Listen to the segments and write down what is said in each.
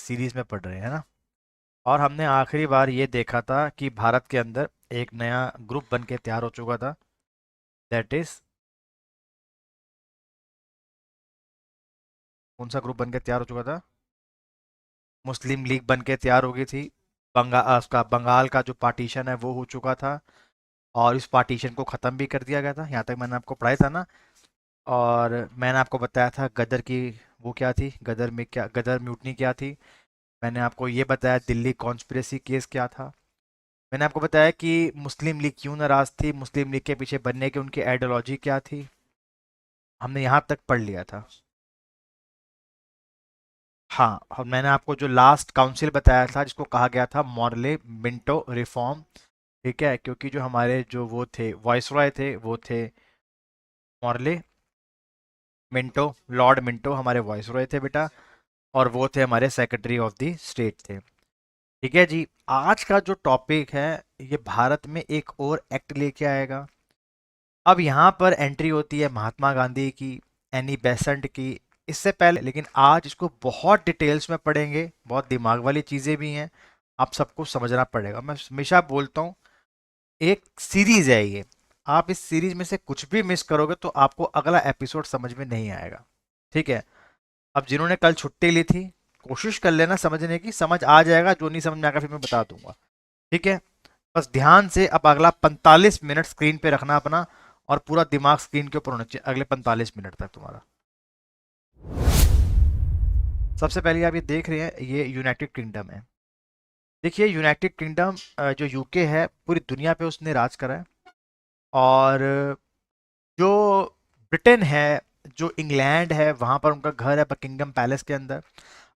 Series में पढ़ रहे हैं ना। और हमने आखिरी बार ये देखा था कि भारत के अंदर एक नया ग्रुप बन के तैयार हो चुका था। दैट इज, कौन सा ग्रुप बन के तैयार हो चुका था? मुस्लिम लीग बन के तैयार हो गई थी। उसका बंगाल का जो पार्टीशन है वो हो चुका था। और इस पार्टीशन को ख़त्म भी कर दिया गया था, यहाँ तक मैंने आपको पढ़ाया था ना। और मैंने आपको बताया था गदर की, वो क्या थी, गदर में क्या, गदर म्यूटनी क्या थी। मैंने आपको ये बताया दिल्ली कॉन्स्पिरेसी केस क्या था। मैंने आपको बताया कि मुस्लिम लीग क्यों नाराज थी, मुस्लिम लीग के पीछे बनने की उनकी आइडियोलॉजी क्या थी। हमने यहाँ तक पढ़ लिया था। हाँ, और मैंने आपको जो लास्ट काउंसिल बताया था जिसको कहा गया था मॉर्ले मिंटो रिफॉर्म। ठीक है, क्योंकि जो हमारे जो वो थे वॉइसरॉय थे वो थे मॉर्ले मिंटो, लॉर्ड मिंटो हमारे वॉइसरॉय थे बेटा। और वो थे हमारे सेक्रेटरी ऑफ द स्टेट थे। ठीक है जी। आज का जो टॉपिक है ये भारत में एक और एक्ट लेके आएगा। अब यहाँ पर एंट्री होती है महात्मा गांधी की, एनी बेसेंट की। इससे पहले लेकिन आज इसको बहुत डिटेल्स में पढ़ेंगे, बहुत दिमाग वाली चीज़ें भी हैं। आप सबको समझना पड़ेगा। मैं हमेशा बोलता हूँ एक सीरीज है ये। आप इस सीरीज में से कुछ भी मिस करोगे तो आपको अगला एपिसोड समझ में नहीं आएगा। ठीक है। अब जिन्होंने कल छुट्टी ली थी कोशिश कर लेना समझने की, समझ आ जाएगा। जो नहीं समझ में आएगा फिर मैं बता दूंगा। ठीक है। बस ध्यान से अब अगला 45 मिनट स्क्रीन पे रखना अपना, और पूरा दिमाग स्क्रीन के ऊपर होना चाहिए अगले 45 मिनट तक तुम्हारा। सबसे पहले आप ये देख रहे हैं, ये यूनाइटेड किंगडम है। देखिए यूनाइटेड किंगडम जो यूके है पूरी दुनिया पे उसने राज करा है। और जो ब्रिटेन है, जो इंग्लैंड है, वहाँ पर उनका घर है बकिंगम पैलेस के अंदर।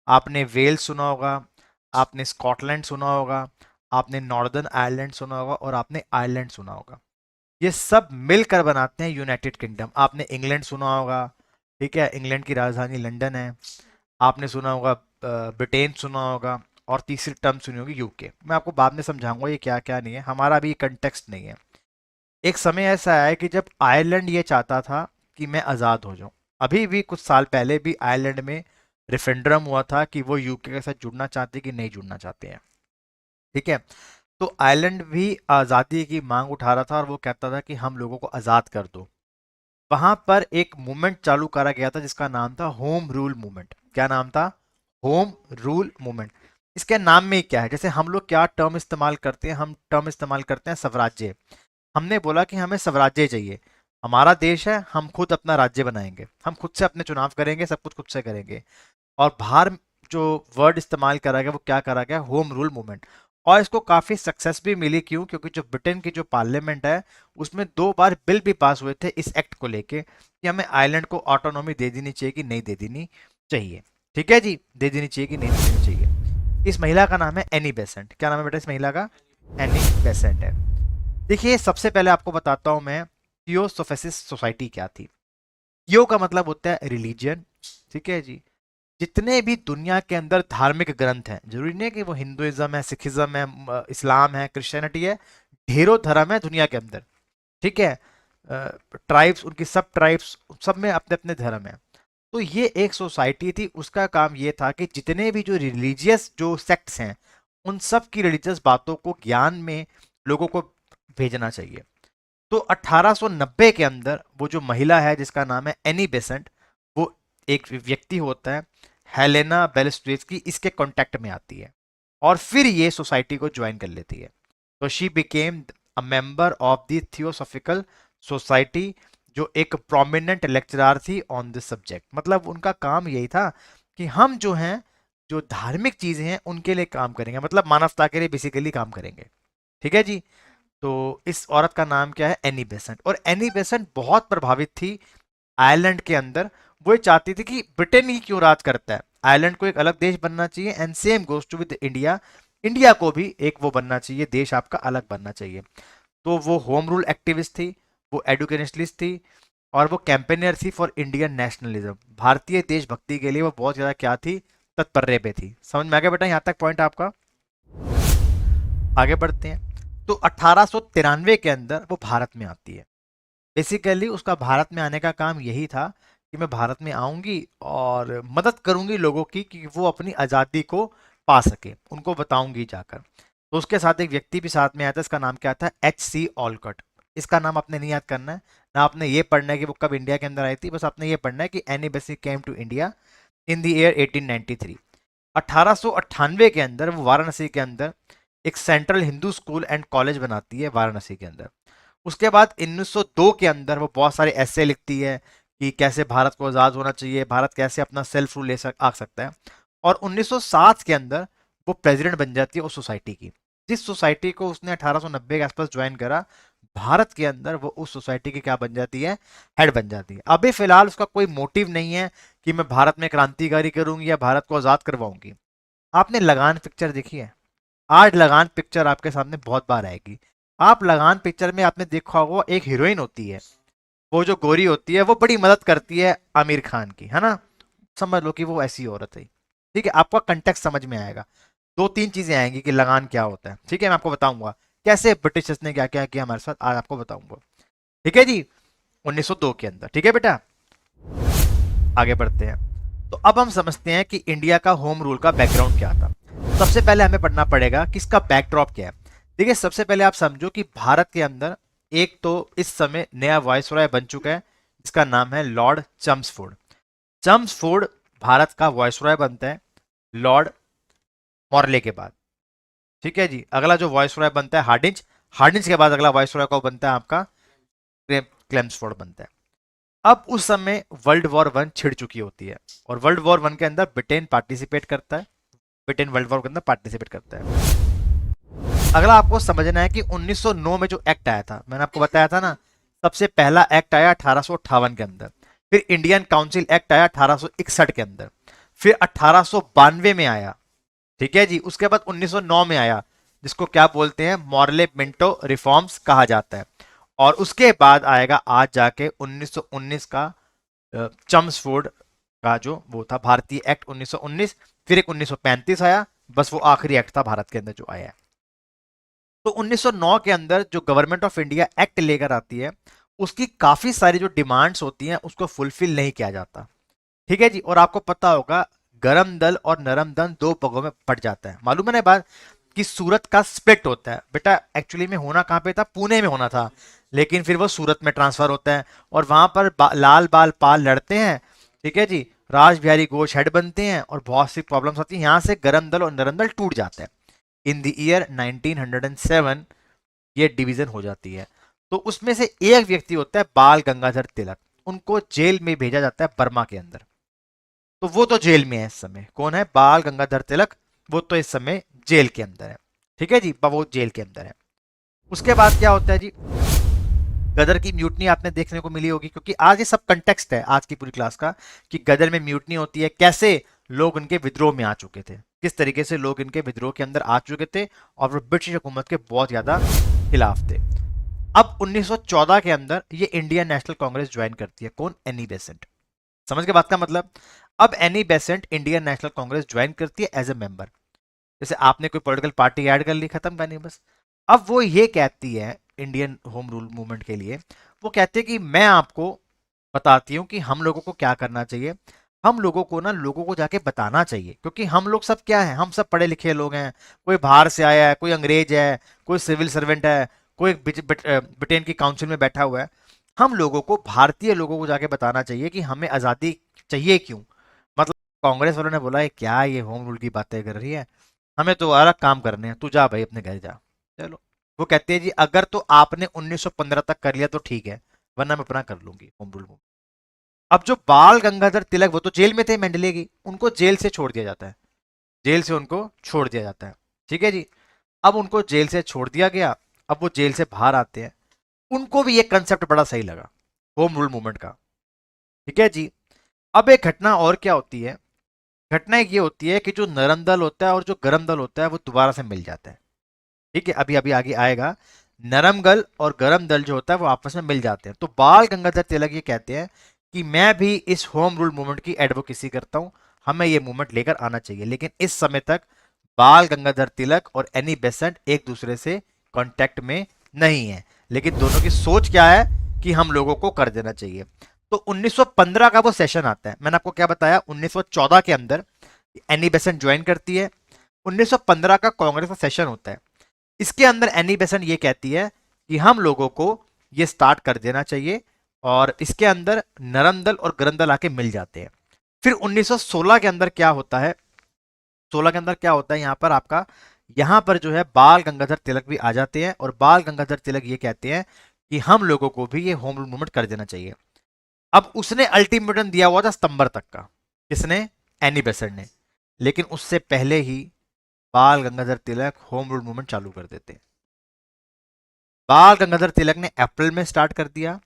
आपने वेल्स सुना होगा, आपने स्कॉटलैंड सुना होगा, आपने नॉर्दर्न आयरलैंड सुना होगा, और आपने आयरलैंड सुना होगा। ये सब मिलकर बनाते हैं यूनाइटेड किंगडम। आपने इंग्लैंड सुना होगा, ठीक है, इंग्लैंड की राजधानी लंदन है। आपने सुना होगा ब्रिटेन सुना होगा, और तीसरी टर्म सुनी होगी यूके। मैं आपको बाद में समझाऊंगा ये क्या क्या नहीं है, हमारा अभी कंटेक्स्ट नहीं है। एक समय ऐसा आया कि जब आयरलैंड ये चाहता था कि मैं आज़ाद हो जाऊं। अभी भी कुछ साल पहले भी आयरलैंड में रेफरेंडम हुआ था कि वो यूके के साथ जुड़ना चाहते कि नहीं जुड़ना चाहते हैं। ठीक है। तो आयरलैंड भी आज़ादी की मांग उठा रहा था और वो कहता था कि हम लोगों को आज़ाद कर दो। वहां पर एक मूवमेंट चालू करा गया था जिसका नाम था होम रूल मूवमेंट। क्या नाम था? Home rule movement. इसके नाम में ही क्या है, जैसे हम लोग क्या टर्म इस्तेमाल करते हैं, हम टर्म इस्तेमाल करते हैं स्वराज्य। हमने बोला कि हमें स्वराज्य चाहिए, हमारा देश है, हम खुद अपना राज्य बनाएंगे, हम खुद से अपने चुनाव करेंगे, सब कुछ खुद से करेंगे। और बाहर जो वर्ड इस्तेमाल करा गया वो क्या करा गया? Home rule movement. और इसको काफी सक्सेस भी मिली। क्यों? क्योंकि जो ब्रिटेन की जो पार्लियामेंट है उसमें 2 बार बिल भी पास हुए थे इस एक्ट को लेके कि हमें आयरलैंड को ऑटोनॉमी दे देनी चाहिए कि नहीं दे देनी चाहिए। ठीक है जी, दे देनी चाहिए कि नहीं दे देनी चाहिए। इस महिला का नाम है एनी बेसेंट। क्या नाम है बेटा इस महिला का? एनी बेसेंट है। देखिए सबसे पहले आपको बताता हूं मैं थियोसोफिस्ट सोसाइटी क्या थी। थियो का मतलब होता है रिलीजियन। ठीक है जी। जितने भी दुनिया के अंदर धार्मिक ग्रंथ हैं, जरूरी नहीं है कि वो हिंदुइज्म है, सिखिज्म है, इस्लाम है, क्रिश्चियनिटी है, ढेरों धर्म है दुनिया के अंदर। ठीक है। ट्राइब्स, उनकी सब ट्राइब्स, सब में अपने अपने धर्म है। तो ये एक सोसाइटी थी, उसका काम ये था कि जितने भी जो रिलीजियस जो सेक्ट्स हैं उन सब की रिलीजियस बातों को ज्ञान में लोगों को भेजना चाहिए। तो 1890 के अंदर वो जो महिला है जिसका नाम है एनी बेसेंट, वो एक व्यक्ति होता है हेलेना बेलेस्ट्रेस्की, इसके कांटेक्ट में आती है और फिर ये सोसाइटी को ज्वाइन कर लेती है। तो she became a member of the theosophical society, जो एक प्रोमिनेंट लेक्चरर थी ऑन दिस सब्जेक्ट। मतलब उनका काम यही था कि हम जो हैं, जो धार्मिक चीजें हैं उनके लिए काम करेंगे, मतलब मानवता के लिए बेसिकली काम करेंगे। ठीक है जी। तो इस औरत का नाम क्या है? Annie Besant. और एनी बेसेंट बहुत प्रभावित थी आयरलैंड के अंदर। वो ये चाहती थी कि ब्रिटेन ही क्यों राज करता है, आयरलैंड को एक अलग देश बनना चाहिए। And same goes to with India, India को भी एक वो बनना चाहिए, देश आपका अलग बनना चाहिए। तो वो होम रूल एक्टिविस्ट थी, वो एडुकेशनलिस्ट थी, और वो कैंपेनियर थी फॉर इंडियन नेशनलिज्म। भारतीय देशभक्ति के लिए वो बहुत ज्यादा क्या थी? तत्पर पे थी। समझ में आ गया बेटा यहाँ तक पॉइंट आपका? आगे बढ़ते हैं। तो 1893 के अंदर वो भारत में आती है। बेसिकली उसका भारत में आने का काम यही था कि मैं भारत में आऊंगी और मदद करूंगी लोगों की कि वो अपनी आज़ादी को पा सके, उनको बताऊंगी जाकर। तो उसके साथ एक व्यक्ति भी साथ में आया था, इसका नाम क्या था, H.C. ऑलकट। इसका नाम आपने नहीं याद करना है, ना आपने ये पढ़ना है कि वो कब इंडिया के अंदर आई थी, बस आपने ये पढ़ना है कि Annie Besant came to India in the year 1893। 1898 के अंदर वो वाराणसी के अंदर एक central Hindu school and college बनाती है वाराणसी के अंदर। उसके बाद 1902 के अंदर वो बहुत सारे ऐसे लिखती है कि कैसे भारत को आज़ाद होना चाहिए, भारत कैसे अपना सेल्फ रूल आ सकता है। और 1907 के अंदर वो प्रेसिडेंट बन जाती है उस सोसाइटी की, जिस सोसाइटी को उसने 1890 के आसपास ज्वाइन करा। भारत के अंदर वो उस सोसाइटी की क्या बन जाती है, हेड बन जाती है। अभी फिलहाल उसका कोई मोटिव नहीं है कि मैं भारत में क्रांतिकारी करूंगी या भारत को आज़ाद करवाऊंगी। आपने लगान पिक्चर देखी है? आज लगान पिक्चर आपके सामने बहुत बार आएगी। आप लगान पिक्चर में आपने देखा होगा, एक हीरोइन होती है, वो जो गोरी होती है वो बड़ी मदद करती है आमिर खान की, है ना? समझ लो कि वो ऐसी औरत है। ठीक है, आपका कंटेक्ट समझ में आएगा। दो तीन चीजें आएंगी कि लगान क्या होता है। ठीक है, मैं आपको बताऊंगा कैसे ब्रिटिशर्स ने क्या क्या किया हमारे साथ, आज आपको बताऊंगा। ठीक है जी, 1902 के अंदर। ठीक है बेटा, आगे बढ़ते हैं। तो अब हम समझते हैं कि इंडिया का होम रूल का बैकग्राउंड क्या था। सबसे पहले हमें पढ़ना पड़ेगा कि इसका बैकड्रॉप क्या है। देखिए, सबसे पहले आप समझो कि भारत के अंदर एक तो इस समय नया वायसरॉय बन चुका है, जिसका नाम है लॉर्ड चम्सफोर्ड। चम्सफोर्ड भारत का वायसरॉय बनता है लॉर्ड मॉर्ले के बाद। ठीक है जी, अगला जो वायसरॉय बनता है हार्डिंज, हार्डिंज के बाद अगला वायसरॉय को बनता है आपका क्लेम्सफोर्ड बनता है। अब उस समय वर्ल्ड वॉर वन छिड़ चुकी होती है, और वर्ल्ड वॉर वन के अंदर ब्रिटेन पार्टिसिपेट करता है, ब्रिटेन वर्ल्ड वॉर के अंदर पार्टिसिपेट करता है। अगला आपको समझना है कि 1909 में जो एक्ट आया था, मैंने आपको बताया था ना, सबसे पहला एक्ट आया 1858 के अंदर, फिर इंडियन काउंसिल एक्ट आया 1861 के अंदर, फिर 1892 में आया। ठीक है जी, उसके बाद 1909 में आया, जिसको क्या बोलते हैं, मॉर्ले मिंटो रिफॉर्म्स कहा जाता है। और उसके बाद आएगा आज जाके 1919 का चम्सफोर्ड का जो वो था भारतीय एक्ट 1919। फिर एक 1935 आया, बस वो आखिरी एक्ट था भारत के अंदर जो आया है। तो 1909 के अंदर जो गवर्नमेंट ऑफ इंडिया एक्ट लेकर आती है, उसकी काफी सारी जो डिमांड्स होती हैं उसको फुलफिल नहीं किया जाता। ठीक है जी, और आपको पता होगा गरम दल और नरम दल दो पगों में पड़ जाता है। मालूम है ना बात कि सूरत का स्प्लिट होता है बेटा, एक्चुअली में होना कहाँ पे था, पुणे में होना था, लेकिन फिर वो सूरत में ट्रांसफर होता है और वहां पर लाल बाल पाल लड़ते हैं। ठीक है जी, राज बिहारी घोष हेड बनते हैं और बहुत सी प्रॉब्लम्स आती हैं, यहाँ से गरम दल और नरम दल टूट जाता है। इन द ईयर 1907 ये डिवीजन हो जाती है। तो उसमें से एक व्यक्ति होता है बाल गंगाधर तिलक, उनको जेल में भेजा जाता है बर्मा के अंदर। तो वो तो जेल में है इस समय, कौन है, बाल गंगाधर तिलक, वो तो इस समय जेल के अंदर है। ठीक है जी, वो जेल के अंदर है। उसके बाद क्या होता है जी, गदर की म्यूटनी आपने देखने को मिली होगी, क्योंकि आज ये सब कंटेक्स्ट है आज की पूरी क्लास का, कि गदर में म्यूटनी होती है, कैसे लोग उनके विद्रोह में आ चुके थे, किस तरीके से लोग इनके विद्रोह के अंदर आ चुके थे और वो ब्रिटिश हुकूमत के बहुत ज्यादा खिलाफ थे। अब 1914 के अंदर ये इंडियन नेशनल कांग्रेस ज्वाइन करती है, कौन, एनी बेसेंट। समझ के बात का मतलब, अब Annie Besant Indian national Congress join करती है एज ए मेंबर। जैसे आपने कोई पॉलिटिकल पार्टी ऐड कर ली, खत्म करनी बस। अब वो ये कहती है इंडियन होम रूल मूवमेंट के लिए, वो कहते हैं कि मैं आपको बताती हूँ कि हम लोगों को क्या करना चाहिए। हम लोगों को ना लोगों को जाके बताना चाहिए, क्योंकि हम लोग सब क्या है, हम सब पढ़े लिखे लोग हैं, कोई बाहर से आया है, कोई अंग्रेज है, कोई सिविल सर्वेंट है, कोई ब्रिटेन की काउंसिल में बैठा हुआ है। हम लोगों को, भारतीय लोगों को जाके बताना चाहिए कि हमें आज़ादी चाहिए क्यों। मतलब कांग्रेस वालों ने बोला है क्या ये होम रूल की बातें कर रही है, हमें तो अलग काम करने हैं, तू जा भाई अपने घर जा। चलो, वो कहते हैं जी अगर तो आपने 1915 तक कर लिया तो ठीक है, वरना मैं अपना कर लूंगी होम रूल। अब जो बाल गंगाधर तिलक, वो तो जेल में थे मेंडले की, उनको जेल से छोड़ दिया जाता है, जेल से उनको छोड़ दिया जाता है। ठीक है जी, अब उनको जेल से छोड़ दिया गया, अब वो जेल से बाहर आते हैं, उनको भी ये कंसेप्ट बड़ा सही लगा होम रूल मूवमेंट का। ठीक है जी, अब एक घटना और क्या होती है, घटना एक ये होती है कि जो नरम दल होता है और जो गरम दल होता है वो दोबारा से मिल जाता है। ठीक है, अभी अभी आगे आएगा। नरम दल और गरम दल जो होता है वो आपस में मिल जाते हैं। तो बाल गंगाधर तिलक ये कहते हैं कि मैं भी इस होम रूल मूवमेंट की एडवोकेसी करता हूं, हमें ये मूवमेंट लेकर आना चाहिए। लेकिन इस समय तक बाल गंगाधर तिलक और एनी बेसेंट एक दूसरे से कांटेक्ट में नहीं है, लेकिन दोनों की सोच क्या है कि हम लोगों को कर देना चाहिए। तो 1915 का वो सेशन आता है। मैंने आपको क्या बताया, 1914 के अंदर एनी बेसेंट ज्वाइन करती है, 1915 का कांग्रेस का सेशन होता है। इसके अंदर एनी बेसेंट ये कहती है कि हम लोगों को ये स्टार्ट कर देना चाहिए, और इसके अंदर नरम दल और गरम दल आके मिल जाते हैं। फिर 1916 के अंदर क्या होता है, 16 के अंदर क्या होता है, यहाँ पर आपका, यहाँ पर जो है बाल गंगाधर तिलक भी आ जाते हैं, और बाल गंगाधर तिलक ये कहते हैं कि हम लोगों को भी ये होम रूल मूवमेंट कर देना चाहिए। अब उसने अल्टीमेटम दिया हुआ था सितंबर तक का, किसने, एनी बेसेंट ने, लेकिन उससे पहले ही बाल Gangadhar Tilak home rule movement चालू कर देते हैं। बाल गंगाधर तिलक ने अप्रैल में स्टार्ट कर दिया।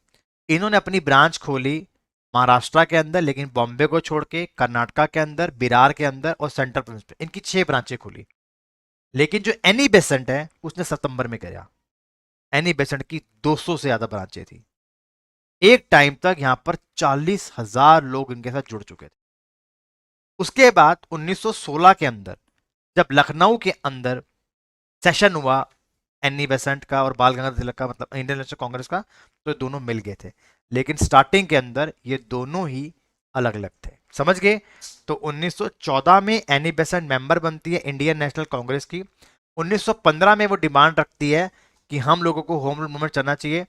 इन्होंने अपनी ब्रांच खोली महाराष्ट्र के अंदर, लेकिन बॉम्बे को छोड़ के कर्नाटका के अंदर, बिरार के अंदर और सेंट्रल प्रदेश में, इनकी 6 ब्रांचें खुली। लेकिन जो एनी बेसेंट है उसने सितंबर में किया। एनी बेसेंट की 200 से ज्यादा ब्रांचें थी। एक टाइम तक यहां पर 40,000 लोग इनके साथ जुड़ चुके थे। उसके बाद 1916 के अंदर जब लखनऊ के अंदर सेशन हुआ एनी बेसेंट का और बाल गंगाधर तिलक का, मतलब इंडियन नेशनल कांग्रेस का, तो ये दोनों मिल गए थे। लेकिन स्टार्टिंग के अंदर ये दोनों ही अलग अलग थे, समझ गए। तो 1914 में एनी बेसेंट मेंबर बनती है इंडियन नेशनल कांग्रेस की। 1915 में वो डिमांड रखती है कि हम लोगों को होम रूल मूवमेंट चलना चाहिए।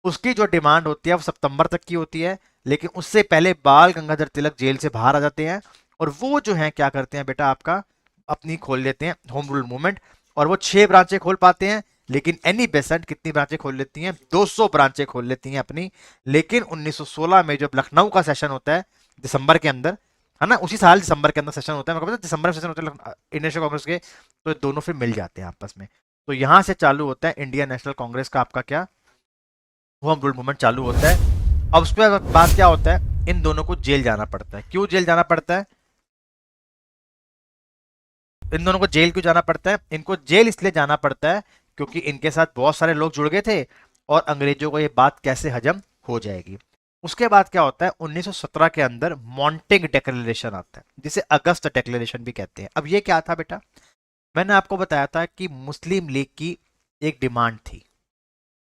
उसकी जो डिमांड होती है वो सितंबर तक की होती है, लेकिन उससे पहले बाल गंगाधर तिलक जेल से बाहर आ जाते हैं, और वो जो है क्या करते हैं बेटा, आपका अपनी खोल लेते हैं होम रूल मूवमेंट, और वो 6 ब्रांचें खोल पाते हैं। लेकिन एनी बेसेंट कितनी ब्रांचें खोल लेती हैं, 200 ब्रांचें खोल लेती हैं अपनी। लेकिन 1916 में जब लखनऊ का सेशन होता है दिसंबर के अंदर, है ना, उसी साल दिसंबर के अंदर सेशन होता है, मेरे को पता है दिसंबर में सेशन होता है इंडियन नेशनल कांग्रेस के, तो दोनों फिर मिल जाते हैं आपस में। तो यहां से चालू होता है इंडियन नेशनल कांग्रेस का आपका क्या, होम रूल मूवमेंट चालू होता है। अब उसके बाद क्या होता है, इन दोनों को जेल जाना पड़ता है। क्यों जेल जाना पड़ता है, इन दोनों को जेल क्यों जाना पड़ता है, इनको जेल इसलिए जाना पड़ता है क्योंकि इनके साथ बहुत सारे लोग जुड़ गए थे, और अंग्रेजों को ये बात कैसे हजम हो जाएगी। उसके बाद क्या होता है, 1917 के अंदर मॉन्टेग डेक्लेरेशन आता है, जिसे अगस्त डेक्लेरेशन भी कहते हैं। अब ये क्या था बेटा, मैंने आपको बताया था कि मुस्लिम लीग की एक डिमांड थी,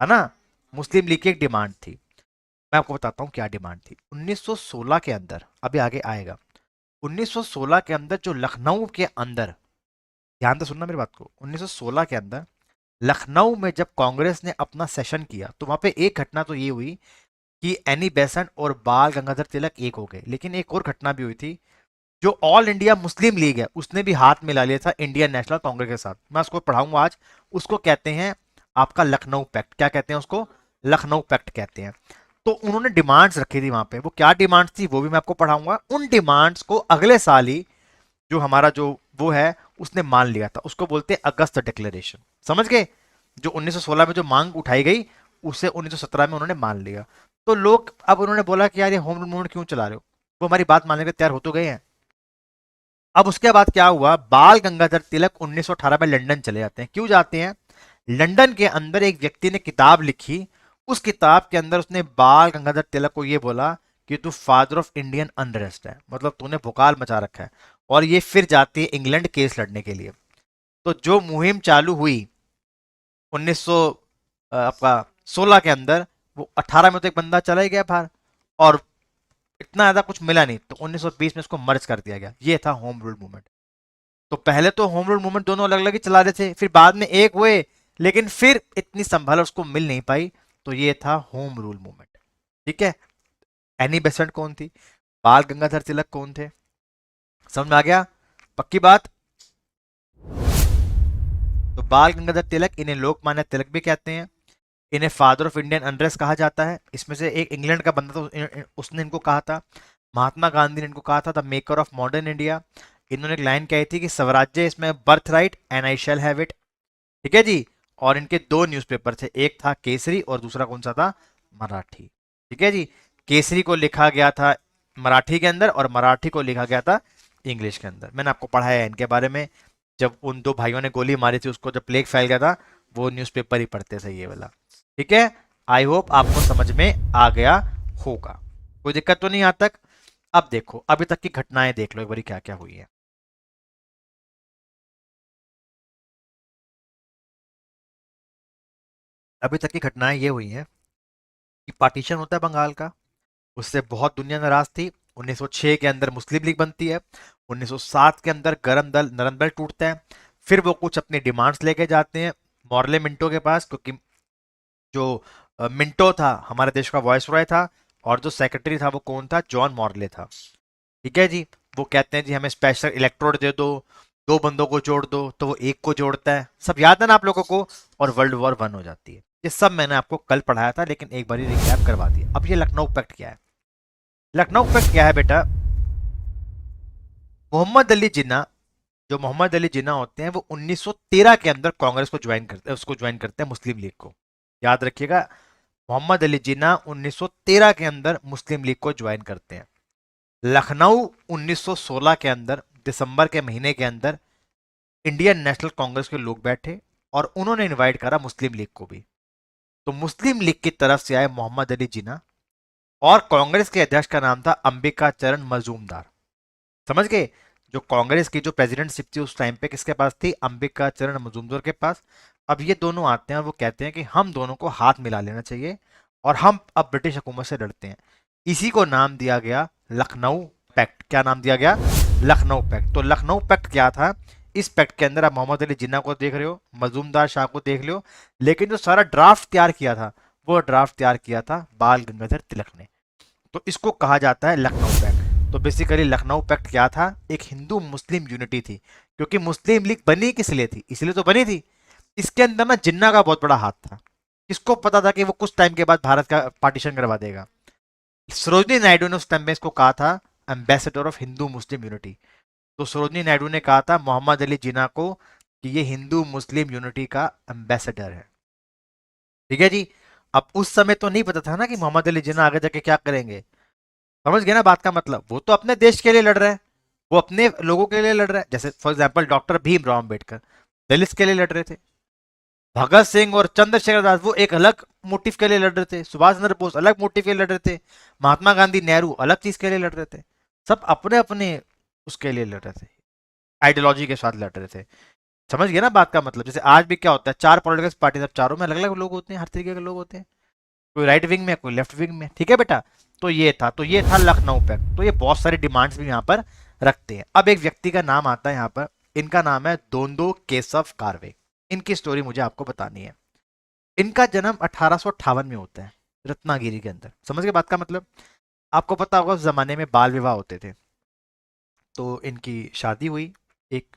है ना, मुस्लिम लीग की एक डिमांड थी। मैं आपको बताता हूँ क्या डिमांड थी। 1916 के अंदर, अभी आगे आएगा, 1916 के अंदर जो लखनऊ के अंदर, ध्यान से सुनना मेरी बात को, 1916 के अंदर लखनऊ में जब कांग्रेस ने अपना सेशन किया, तो वहां पे एक घटना तो ये हुई कि एनी बेसेंट और बाल गंगाधर तिलक एक हो गए। लेकिन एक और घटना भी हुई थी, जो ऑल इंडिया मुस्लिम लीग है उसने भी हाथ मिला लिया था इंडियन नेशनल कांग्रेस के साथ। मैं उसको पढ़ाऊंगा आज। उसको कहते हैं आपका लखनऊ पैक्ट। क्या कहते हैं उसको, लखनऊ पैक्ट कहते हैं। तो उन्होंने डिमांड्स रखी थी वहां पे, वो क्या डिमांड्स थी वो भी मैं आपको पढ़ाऊंगा। उन डिमांड्स को अगले साल ही जो हमारा जो वो है उसने मान लिया था, उसको बोलते हैं अगस्त डिक्लेरेशन। समझ गए, जो 1916 में जो मांग उठाई गई उसे 1917 में उन्होंने मान लिया। तो लोग, अब उन्होंने बोला कि यार ये होम रूल मूवमेंट क्यों चला रहे हो, वो हमारी बात मानने के तैयार हो तो गए हैं। अब उसके बाद क्या हुआ, बाल गंगाधर तिलक 1918 में लंदन चले जाते हैं। क्यों जाते हैं, लंदन के अंदर एक व्यक्ति ने किताब लिखी, उस किताब के अंदर उसने बाल गंगाधर तिलक को ये बोला कि तू फादर ऑफ इंडियन अनरेस्ट है, मतलब तूने भुकाल मचा रखा है। और ये फिर जाती है इंग्लैंड केस लड़ने के लिए। तो जो मुहिम चालू हुई 1900 आपका 16 के अंदर, वो 18 में तो एक बंदा चला ही गया बाहर, और इतना ज्यादा कुछ मिला नहीं, तो 1920 में इसको मर्ज कर दिया गया। ये था होम रूल मूवमेंट। तो पहले तो होम रूल मूवमेंट दोनों अलग अलग ही चला रहे थे, फिर बाद में एक हुए, लेकिन फिर इतनी संभाल उसको मिल नहीं पाई। तो ये था होम रूल मूवमेंट। ठीक है, एनी बेसेंट कौन थी, बाल गंगाधर तिलक कौन थे, समझ में आ गया, पक्की बात। तो बाल गंगाधर तिलक, इन्हें लोकमान्य तिलक भी कहते हैं, इन्हें फादर ऑफ इंडियन अनरेस्ट कहा जाता है। इसमें से एक इंग्लैंड का बंदा था, उसने इनको कहा था। महात्मा गांधी ने इनको कहा था the maker of modern India. इन्होंने एक लाइन कही थी कि स्वराज्य इसमें birth right and I shall have it. ठीक है जी। और इनके दो न्यूज़पेपर थे, एक था केसरी और दूसरा कौन सा था, मराठी। ठीक है जी। केसरी को लिखा गया था मराठी के अंदर, और मराठी को लिखा गया था इंग्लिश के अंदर। मैंने आपको पढ़ाया है इनके बारे में। जब उन दो भाइयों ने गोली मारी थी उसको, जब प्लेग फैल गया था, वो न्यूज़पेपर ही पढ़ते थे ये वाला। ठीक है, आई होप आपको समझ में आ गया होगा, कोई दिक्कत तो नहीं आज तक। अब देखो अभी तक की घटनाएं देख लो एक बार क्या क्या हुई है। अभी तक की घटनाएं ये हुई हैं कि पार्टीशन होता है बंगाल का, उससे बहुत दुनिया नाराज थी। 1906 के अंदर मुस्लिम लीग बनती है। 1907 के अंदर गरम दल नरम दल टूटता है। फिर वो कुछ अपनी डिमांड्स लेके जाते हैं मॉर्ले मिंटो के पास, क्योंकि जो मिंटो था हमारे देश का वॉइस रॉय था, और जो सेक्रेटरी था वो कौन था, जॉन मॉर्ले था। ठीक है जी। वो कहते हैं जी हमें स्पेशल इलेक्ट्रोड दे दो, दो बंदों को जोड़ दो, तो वो एक को जोड़ता है, सब याद है ना आप लोगों को, और वर्ल्ड वॉर 1 हो जाती है। ये सब मैंने आपको कल पढ़ाया था, लेकिन एक बार रिकैप करवा दिया। अब ये लखनऊ पैक्ट क्या है? लखनऊ पैक्ट क्या है बेटा? मोहम्मद अली जिन्ना, जो मोहम्मद अली जिन्ना होते हैं, वो 1913 के अंदर कांग्रेस को ज्वाइन करते हैं, उसको ज्वाइन करते हैं मुस्लिम लीग को। याद रखिएगा, मोहम्मद अली जिन्ना 1913 के अंदर मुस्लिम लीग को ज्वाइन करते हैं। लखनऊ 1916 के अंदर दिसंबर के महीने के अंदर इंडियन नेशनल कांग्रेस के लोग बैठे और उन्होंने इनवाइट करा मुस्लिम लीग को भी। तो मुस्लिम लीग की तरफ से आए मोहम्मद अली जिन्ना, और कांग्रेस के अध्यक्ष का नाम था अंबिका चरण मजूमदार। समझ गए? जो कांग्रेस की जो प्रेसिडेंटशिप थी उस टाइम पे किसके पास थी? अंबिका चरण मजूमदार के पास। अब ये दोनों आते हैं और वो कहते हैं कि हम दोनों को हाथ मिला लेना चाहिए और हम अब ब्रिटिश हुकूमत से लड़ते हैं। इसी को नाम दिया गया लखनऊ पैक्ट। क्या नाम दिया गया? लखनऊ पैक्ट। तो लखनऊ पैक्ट क्या था? इस पैक्ट के अंदर आप मोहम्मद अली जिन्ना को देख रहे हो, मजूमदार शाह को देख रहे हो, लेकिन जो सारा ड्राफ्ट तैयार किया था वो ड्राफ्ट तैयार किया था बाल गंगाधर तिलक ने। तो इसको कहा जाता है लखनऊ पैक्ट। तो बेसिकली लखनऊ पैक्ट क्या था? एक हिंदू मुस्लिम यूनिटी थी, क्योंकि मुस्लिम लीग बनी किस लिए थी? इसलिए तो बनी थी। इसके अंदर ना जिन्ना का बहुत बड़ा हाथ था। किसको पता था कि वो कुछ टाइम के बाद भारत का पार्टीशन करवा देगा? सरोजनी नायडू ने उस टाइम में इसको कहा था ambassador of Hindu Muslim unity. तो सरोजनी नायडू ने कहा था मोहम्मद अली जिन्ना को कि ये हिंदू मुस्लिम यूनिटी का एम्बेसडर है। ठीक है जी। अब उस समय तो नहीं पता था ना कि मोहम्मद अली जिन्ना आगे जाके क्या करेंगे। समझ गए ना बात का मतलब? वो तो अपने देश के लिए लड़ रहे हैं, वो अपने लोगों के लिए लड़ रहे हैं। जैसे for example doctor Bhimrao Ambedkar दलित के लिए लड़ रहे थे। भगत सिंह और चंद्रशेखर दास वो एक अलग मोटिव के लिए लड़ रहे थे। सुभाष चंद्र बोस अलग मोटिव के लिए लड़ रहे थे। महात्मा गांधी नेहरू अलग चीज के लिए लड़ रहे थे। सब अपने अपने उसके लिए लड़ रहे थे, आइडियोलॉजी के साथ लड़ रहे थे। समझ गए ना बात का मतलब? जैसे आज भी क्या होता है, चार पॉलिटिकल पार्टी, सब चारों में अलग अलग लोग होते हैं, हर तरीके के लोग होते हैं। कोई राइट विंग में, कोई लेफ्ट विंग में। ठीक है बेटा? तो ये था लखनऊ पैक्ट। तो ये बहुत सारे डिमांड्स भी यहाँ पर रखते हैं। अब एक व्यक्ति का नाम आता है यहाँ पर, इनका नाम है दोंदो केशव कार्वे। इनकी स्टोरी मुझे आपको बतानी है। इनका जन्म 1858 में होता है रत्नागिरी के अंदर। समझ गए बात का मतलब? आपको पता होगा उस जमाने में बाल विवाह होते थे। तो इनकी शादी हुई, एक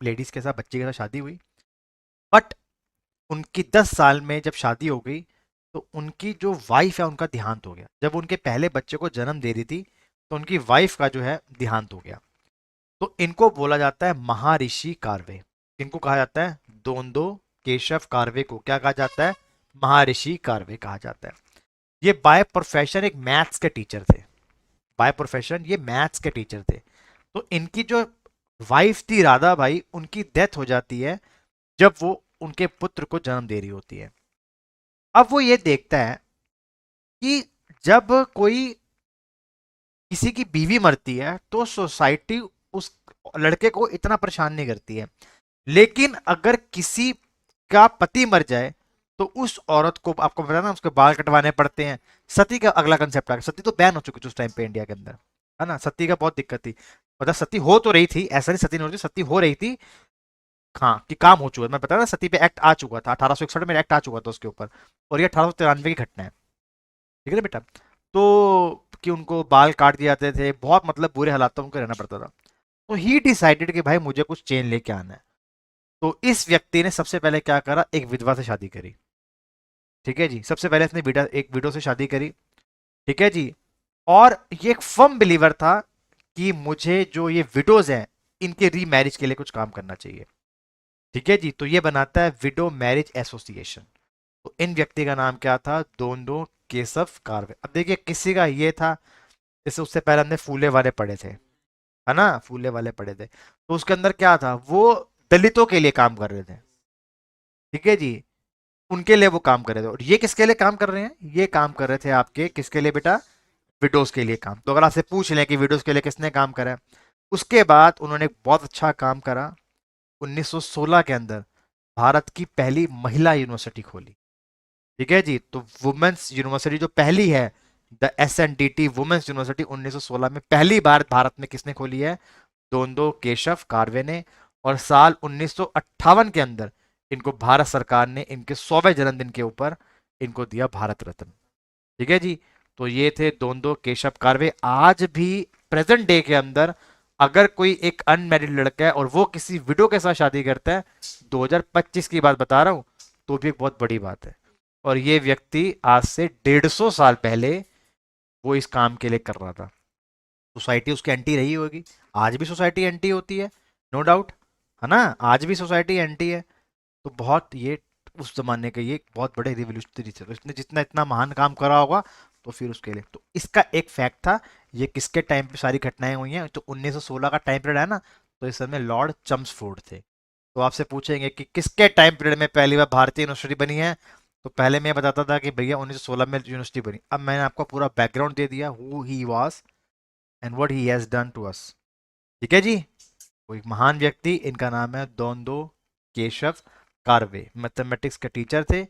लेडीज के साथ, बच्चे के साथ शादी हुई। बट उनकी 10 साल में जब शादी हो गई, तो उनकी जो वाइफ है उनका देहांत हो गया। जब उनके पहले बच्चे को जन्म दे रही थी तो उनकी वाइफ का जो है देहांत हो गया। तो इनको बोला जाता है महर्षि कार्वे। इनको कहा जाता है दोंदो केशव कार्वे को क्या कहा जाता है? महर्षि कार्वे कहा जाता है। ये बाय प्रोफेशन एक मैथ्स के टीचर थे। बाय प्रोफेशन ये मैथ्स के टीचर थे। तो इनकी जो वाइफ थी राधा भाई, उनकी डेथ हो जाती है जब वो उनके पुत्र को जन्म दे रही होती है। अब वो ये देखता है कि जब कोई किसी की बीवी मरती है तो सोसाइटी उस लड़के को इतना परेशान नहीं करती है, लेकिन अगर किसी का पति मर जाए तो उस औरत को, आपको पता ना, उसके बाल कटवाने पड़ते हैं। सती का अगला कंसेप्ट आ गया। सती तो बैन हो चुकी थी उस टाइम पे इंडिया के अंदर, है ना? सती का बहुत दिक्कत थी। मतलब सती हो तो रही थी, ऐसा नहीं सती नहीं हो रही, सती हो रही थी। हाँ, कि काम हो चुका है। मैं बता ना, सती पे एक्ट आ चुका था, 1861 में एक्ट आ चुका था उसके ऊपर। और ये 1893 की घटना है। ठीक है ना बेटा? तो कि उनको बाल काट दिए जाते थे, बहुत मतलब बुरे हालातों में उनको रहना पड़ता था। तो ही डिसाइडेड कि भाई मुझे कुछ चेंज लेके आना है। तो इस व्यक्ति ने सबसे पहले क्या करा? एक विधवा से शादी करी। ठीक है जी? सबसे पहले इसने एक विडो से शादी करी। ठीक है जी? और ये एक फर्म बिलीवर था कि मुझे जो ये विडोज हैं इनके री मैरिज के लिए कुछ काम करना चाहिए। ठीक है जी? तो ये बनाता है विडो मैरिज एसोसिएशन। तो इन व्यक्ति का नाम क्या था? दोंदो केशव कार्वे। अब देखिए किसी का ये था, जैसे उससे पहले हमने फूले वाले पढ़े थे, है ना? फूले वाले पढ़े थे, तो उसके अंदर क्या था? वो दलितों के लिए काम कर रहे थे। ठीक है जी? उनके लिए वो काम कर रहे थे। और ये किसके लिए काम कर रहे हैं? ये काम कर रहे थे आपके किसके लिए बेटा? विडोज के लिए काम। तो अगर आपसे पूछ लें कि विडोज के लिए किसने काम करा है, उसके बाद उन्होंने एक बहुत अच्छा काम करा। 1916 के अंदर भारत की पहली महिला यूनिवर्सिटी खोली। ठीक है जी? तो वुमेन्स यूनिवर्सिटी जो पहली है द SNDT वुमेन्स यूनिवर्सिटी 1916 में पहली बार भारत में किसने खोली है? दोंदो केशव कार्वे ने। और साल 1958 के अंदर इनको भारत सरकार ने इनके 100वें जन्मदिन के ऊपर इनको दिया भारत रत्न। ठीक है जी। तो ये थे दोंदो केशव कार्वे। आज भी प्रेजेंट डे के अंदर अगर कोई एक अनमैरिड लड़का है और वो किसी विडो के साथ शादी करता है, 2025 की बात बता रहा हूं, तो भी एक बहुत बड़ी बात है। और ये व्यक्ति आज से 150 साल पहले वो इस काम के लिए कर रहा था। सोसाइटी उसकी एंटी रही होगी, आज भी सोसाइटी एंटी होती है, नो डाउट, है ना, आज भी सोसाइटी एंटी है। तो बहुत ये उस जमाने के ये बहुत बड़े रिवोल्यूशनरी थे, तो इसने जितना इतना महान काम करा होगा तो फिर उसके लिए। तो इसका एक फैक्ट था, ये किसके टाइम पे सारी घटनाएं हुई हैं, तो 1916 का टाइम पीरियड है ना, तो इस समय लॉर्ड चम्सफोर्ड थे। तो आपसे पूछेंगे कि किसके टाइम पीरियड में पहली बार भारतीय यूनिवर्सिटी बनी है, तो पहले मैं बताता था कि भैया 1916 में यूनिवर्सिटी बनी। अब मैंने आपको पूरा बैकग्राउंड दे दिया, who he was and what he has done to us. ठीक है जी। वो एक महान व्यक्ति, इनका नाम है दोंदो केशव कार्वे। मैथमेटिक्स के टीचर थे,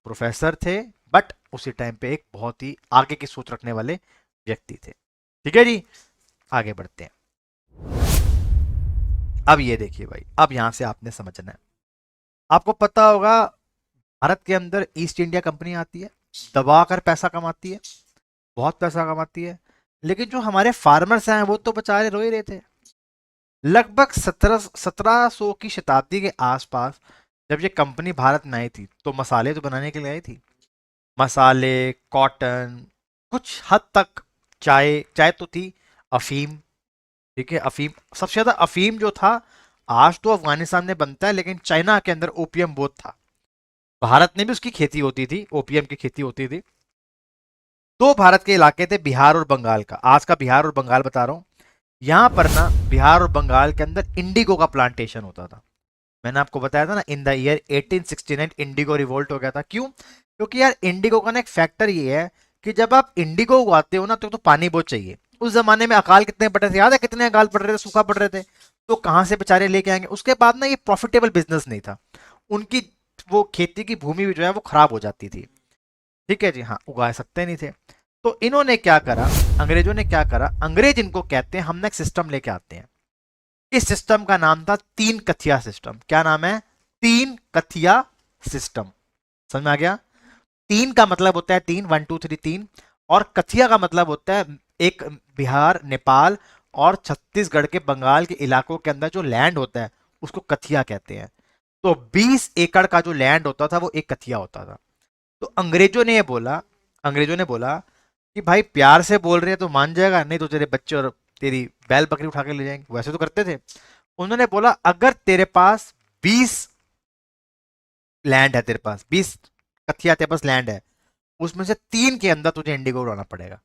प्रोफेसर थे, बट उसी टाइम पे एक बहुत ही आगे की सोच रखने वाले व्यक्ति थे। ठीक है जी। आगे बढ़ते हैं। अब ये देखिए भाई, अब यहां से आपने समझना है। आपको पता होगा भारत के अंदर ईस्ट इंडिया कंपनी आती है, दबा कर पैसा कमाती है, बहुत पैसा कमाती है, लेकिन जो हमारे फार्मर्स हैं वो तो बेचारे रो ही रहे थे। लगभग 1700 की शताब्दी के आसपास जब ये कंपनी भारत में आई थी, तो मसाले तो बनाने के लिए आई थी, मसाले, कॉटन, कुछ हद तक चाय, चाय तो थी, अफीम। ठीक है, अफीम, सबसे ज्यादा अफीम जो था, आज तो अफगानिस्तान में बनता है, लेकिन चाइना के अंदर ओपियम बहुत था। भारत में भी उसकी खेती होती थी, ओपियम की खेती होती थी। दो भारत के इलाके थे, बिहार और बंगाल का, आज का बिहार और बंगाल बता रहा हूं। यहां पर ना बिहार और बंगाल के अंदर इंडिगो का प्लांटेशन होता था। मैंने आपको बताया था ना, इन द ईयर 1869 इंडिगो रिवोल्ट हो गया था। क्यों? क्योंकि यार इंडिगो का ना एक फैक्टर ये है कि जब आप इंडिगो उगाते हो ना, तो पानी बहुत चाहिए। उस जमाने में अकाल कितने पड़ रहे थे, याद है कितने अकाल पड़ रहे थे, सूखा पड़ रहे थे, तो कहां से बेचारे लेके आएंगे। उसके बाद ना ये प्रॉफिटेबल बिजनेस नहीं था, उनकी वो खेती की भूमि भी जो है वो खराब हो जाती थी। ठीक है जी, हाँ, उगा सकते नहीं थे। तो इन्होंने क्या करा, अंग्रेजों ने क्या करा, अंग्रेज इनको कहते हैं, हम ना एक सिस्टम लेके आते हैं। इस सिस्टम का नाम था तीन कथिया सिस्टम। क्या नाम है? तीन कथिया सिस्टम। समझ में आ गया? तीन का मतलब होता है तीन, 1 2 3 तीन, और कथिया का मतलब होता है एक बिहार, नेपाल और छत्तीसगढ़ के बंगाल के इलाकों के अंदर जो लैंड होता है उसको कथिया कहते हैं। तो 20 एकड़ का जो लैंड होता था वो एक कथिया होता था। तो अंग्रेजों ने बोला कि भाई प्यार से बोल रहे हैं तो मान जाएगा, नहीं तो तेरे बच्चे और तेरी बैल बकरी उठा के ले जाएंगे। वैसे तो करते थे। उन्होंने बोला अगर तेरे पास 20 लैंड है, तेरे पास 20 कथिया तेरे पास लैंड है, उसमें से तीन के अंदर तुझे इंडिगो उड़ाना पड़ेगा।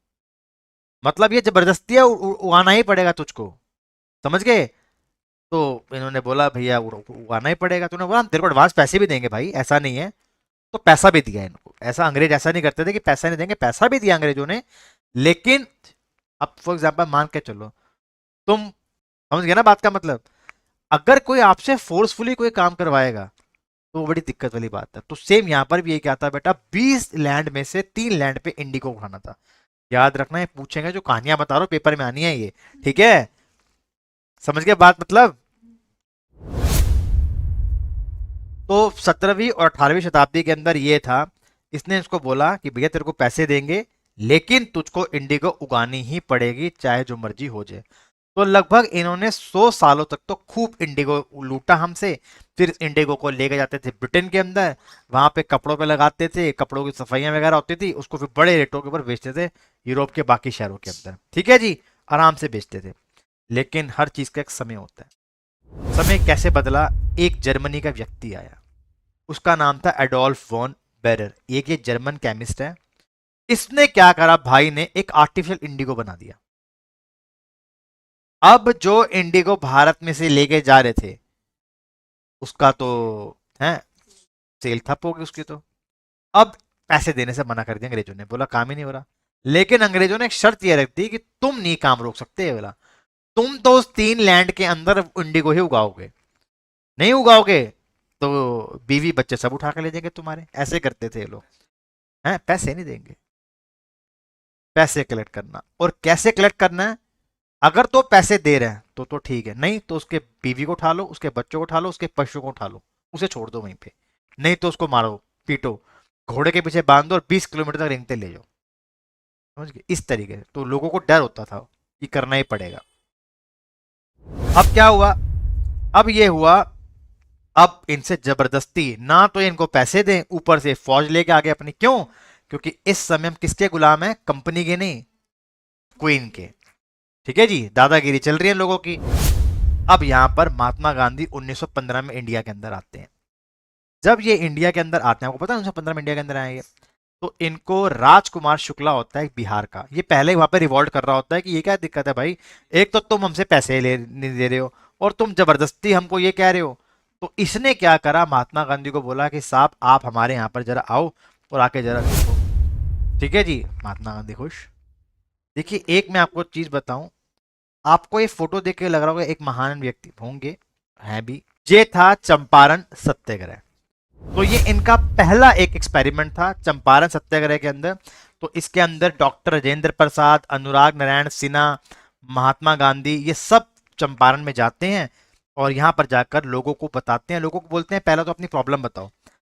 मतलब ये जबरदस्ती है, उड़ाना ही पड़ेगा तुझको। समझ गए? तो इन्होंने बोला भैया उड़ाना ही पड़ेगा। तूने बोला हम तेरे को एडवांस पैसे भी देंगे भाई, ऐसा नहीं है। तो पैसा भी दिया इनको। ऐसा अंग्रेज ऐसा नहीं करते थे कि पैसा नहीं देंगे, पैसा भी दिया अंग्रेजों ने। लेकिन अब फॉर एग्जाम्पल मान के चलो, तुम समझ गए ना बात का मतलब, अगर कोई आपसे फोर्सफुली कोई काम करवाएगा तो वो बड़ी दिक्कत वाली बात है। तो सेम यहां पर भी ये क्या था बेटा, 20 लैंड में से 3 लैंड पे इंडिगो उठाना था। याद रखना है, पूछेंगे, जो कहानियां बता रहा हूं पेपर में आनी है ये। ठीक है, समझ गए बात मतलब। तो 17वीं और 18वीं शताब्दी के अंदर ये था, इसने इसको बोला कि भैया तेरे को पैसे देंगे, लेकिन तुझको इंडिगो उगानी ही पड़ेगी, चाहे जो मर्जी हो जाए। तो लगभग इन्होंने 100 सालों तक तो खूब इंडिगो लूटा हमसे। फिर इंडिगो को लेके जाते थे ब्रिटेन के अंदर, वहां पे कपड़ों पे लगाते थे, कपड़ों की सफाइयां वगैरह होती थी, उसको फिर बड़े रेटों के ऊपर बेचते थे यूरोप के बाकी शहरों के अंदर। ठीक है जी, आराम से बेचते थे। लेकिन हर चीज का एक समय होता है। समय कैसे बदला? एक जर्मनी का व्यक्ति आया, उसका नाम था एडोल्फ वॉन बेरर। एक ये जर्मन केमिस्ट है। इसने क्या करा भाई ने, एक आर्टिफिशियल इंडिगो बना दिया। अब जो इंडिगो भारत में से लेके जा रहे थे उसका तो है सेल ठप होगी उसकी। तो अब पैसे देने से मना कर दिया अंग्रेजों ने, बोला काम ही नहीं हो रहा। लेकिन अंग्रेजों ने एक शर्त यह रख दी कि तुम नहीं काम रोक सकते, ये बोला तुम तो उस 3 लैंड के अंदर इंडिगो ही उगाओगे, नहीं उगाओगे तो बीवी बच्चे सब उठा के ले जाएंगे तुम्हारे। ऐसे करते थे ये लोग, हैं, पैसे नहीं देंगे। पैसे कलेक्ट करना। और कैसे कलेक्ट करना है? अगर तो पैसे दे रहे हैं तो ठीक है, नहीं तो उसके बीवी को उठा लो, उसके बच्चों को उठा लो, उसके पशु को उठा लो, उसे छोड़ दो वहीं पे। नहीं तो उसको मारो, पीटो, घोड़े के पीछे बांध दो और 20 किलोमीटर तक रेंगते ले जाओ। समझ गए? इस तरीके से तो लोगों को डर होता था कि करना ही पड़ेगा। अब क्या हुआ? अब ये हुआ, अब इनसे जबरदस्ती ना तो इनको पैसे दें, ऊपर से फौज लेके आगे अपनी। क्यों? क्योंकि इस समय हम किसके गुलाम हैं? कंपनी के नहीं, क्वीन के। ठीक है जी, दादागिरी चल रही है लोगों की। अब यहां पर महात्मा गांधी 1915 में इंडिया के अंदर आते हैं। जब ये इंडिया के अंदर आते हैं, आपको पता है 1915 में इंडिया के अंदर आएंगे, तो इनको राजकुमार शुक्ला होता है बिहार का, ये पहले ही वहां पर रिवॉल्ट कर रहा होता है कि ये क्या दिक्कत है भाई, एक तो तुम हमसे पैसे ले नहीं दे रहे हो और तुम जबरदस्ती हमको ये कह रहे हो। तो इसने क्या करा, महात्मा गांधी को बोला कि साहब आप हमारे यहाँ पर जरा आओ और आके जरा देखो। ठीक है जी, महात्मा गांधी खुश। देखिए एक मैं आपको चीज बताऊं, आपको ये फोटो देख के लग रहा होगा एक महान व्यक्ति होंगे, है भी। ये था चंपारण सत्याग्रह। तो ये इनका पहला एक एक्सपेरिमेंट था चंपारण सत्याग्रह के अंदर। तो इसके अंदर डॉक्टर राजेंद्र प्रसाद, अनुराग नारायण सिन्हा, महात्मा गांधी, ये सब चंपारण में जाते हैं और यहां पर जाकर लोगों को बताते हैं, लोगों को बोलते हैं पहले तो अपनी प्रॉब्लम बताओ,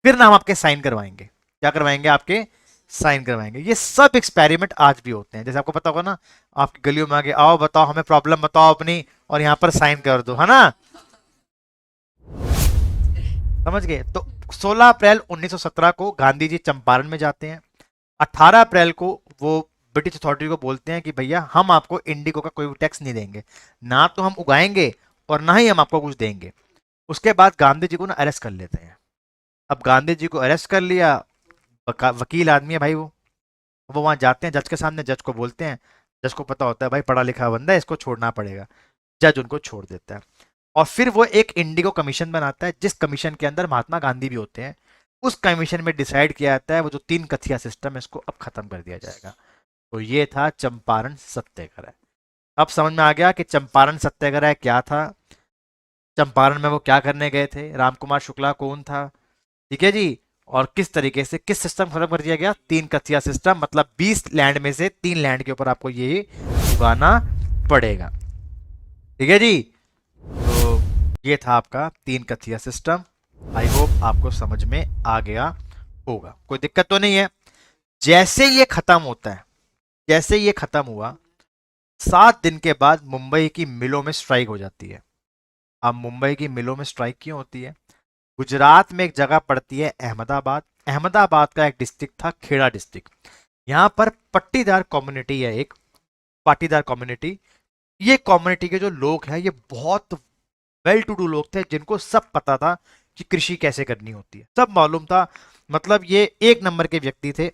फिर ना हम आपके साइन करवाएंगे। क्या करवाएंगे? आपके साइन करवाएंगे। ये सब एक्सपेरिमेंट आज भी होते हैं। जैसे आपको पता होगा ना, आपकी गलियों में आगे आओ, बताओ हमें प्रॉब्लम बताओ अपनी, और यहाँ पर साइन कर दो, है ना? समझ गए? तो 16 अप्रैल 1917 को गांधी जी चंपारण में जाते हैं। 18 अप्रैल को वो ब्रिटिश अथॉरिटी को बोलते हैं कि भैया हम आपको इंडिगो का कोई टैक्स नहीं देंगे, ना तो हम उगाएंगे और ना ही हम आपको कुछ देंगे। उसके बाद गांधी जी को ना अरेस्ट कर लेते हैं। अब गांधी जी को अरेस्ट कर लिया, वकील आदमी है भाई वो वहां जाते हैं जज के सामने, जज को बोलते हैं, जज को पता होता है भाई पढ़ा लिखा बंदा है, इसको छोड़ना पड़ेगा। जज उनको छोड़ देता है और फिर वो एक इंडिगो कमीशन बनाता है, जिस कमीशन के अंदर महात्मा गांधी भी होते हैं। उस कमीशन में डिसाइड किया जाता है वो जो 3 कथिया सिस्टम है इसको अब खत्म कर दिया जाएगा। तो ये था चंपारण सत्याग्रह। अब समझ में आ गया कि चंपारण सत्याग्रह क्या था, चंपारण में वो क्या करने गए थे, रामकुमार शुक्ला कौन था, ठीक है जी, और किस तरीके से किस सिस्टम खत्म कर दिया गया? 3 कथिया सिस्टम, मतलब 20 लैंड में से 3 लैंड के ऊपर आपको ये उगाना पड़ेगा। ठीक है जी, तो ये था आपका 3 कथिया सिस्टम। आई होप आपको समझ में आ गया होगा, कोई दिक्कत तो नहीं है। जैसे ये खत्म होता है, जैसे ये खत्म हुआ, 7 दिन के बाद मुंबई की मिलों में स्ट्राइक हो जाती है। अब मुंबई की मिलों में स्ट्राइक क्यों होती है? गुजरात में एक जगह पड़ती है अहमदाबाद, अहमदाबाद का एक डिस्ट्रिक्ट था खेड़ा डिस्ट्रिक्ट। यहाँ पर पट्टीदार कम्युनिटी है, एक पाटीदार कम्युनिटी। ये कम्युनिटी के जो लोग हैं ये बहुत वेल टू डू लोग थे, जिनको सब पता था कि कृषि कैसे करनी होती है, सब मालूम था। मतलब ये एक नंबर के व्यक्ति थे।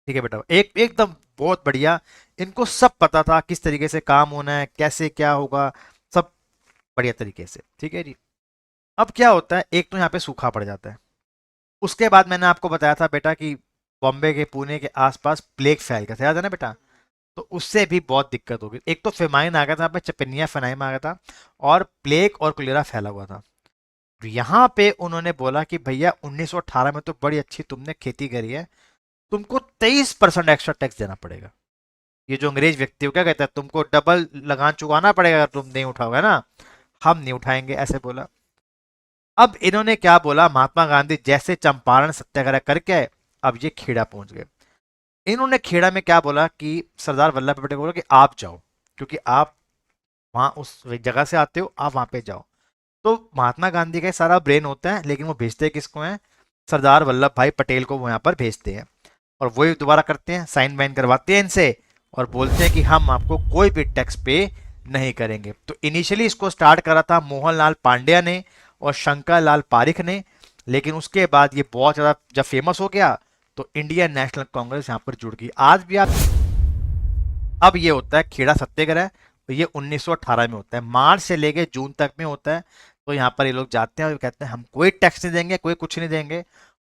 ठीक है बेटा, एक एकदम बहुत बढ़िया, इनको सब पता था किस तरीके से काम होना है, कैसे क्या होगा, सब बढ़िया तरीके से। ठीक है जी। अब क्या होता है, एक तो यहाँ पे सूखा पड़ जाता है। उसके बाद मैंने आपको बताया था बेटा कि बॉम्बे के पुणे के आसपास प्लेग फैल गया था, याद है ना बेटा? तो उससे भी बहुत दिक्कत हो गई। एक तो फेमाइन आ गया था, चिकनगुनिया फेनाइम आ गया था, और प्लेग और कोलेरा फैला हुआ था। तो यहाँ पे उन्होंने बोला कि भैया 1918 में तो बड़ी अच्छी तुमने खेती करी है, तुमको 23% एक्स्ट्रा टैक्स देना पड़ेगा। ये जो अंग्रेज व्यक्ति हो क्या कहता है, तुमको डबल लगान चुकाना पड़ेगा अगर तुम नहीं उठाओगे ना, हम नहीं उठाएंगे, ऐसे बोला। अब इन्होंने क्या बोला, महात्मा गांधी जैसे चंपारण सत्याग्रह करके आए, अब ये खेड़ा पहुंच गए। इन्होंने खेड़ा में क्या बोला कि सरदार वल्लभ भाई पटेल को बोला कि आप जाओ, क्योंकि आप वहां उस जगह से आते हो, आप वहां पे जाओ। तो महात्मा गांधी का सारा ब्रेन होता है, लेकिन वो भेजते किसको हैं? सरदार वल्लभ भाई पटेल को वो यहाँ पर भेजते हैं, और वही दोबारा करते हैं, साइन वाइन करवाते हैं इनसे और बोलते हैं कि हम आपको कोई भी टैक्स पे नहीं करेंगे। तो इनिशियली इसको स्टार्ट करा था मोहनलाल पांड्या ने और शंकर लाल पारिख ने, लेकिन उसके बाद ये बहुत ज़्यादा जब फेमस हो गया तो इंडियन नेशनल कांग्रेस यहाँ पर जुड़ गई। आज भी आप, अब ये होता है खेड़ा सत्याग्रह, तो ये 1918 में होता है, मार्च से लेके जून तक में होता है। तो यहाँ पर ये लोग जाते हैं और कहते हैं हम कोई टैक्स नहीं देंगे, कोई कुछ नहीं देंगे,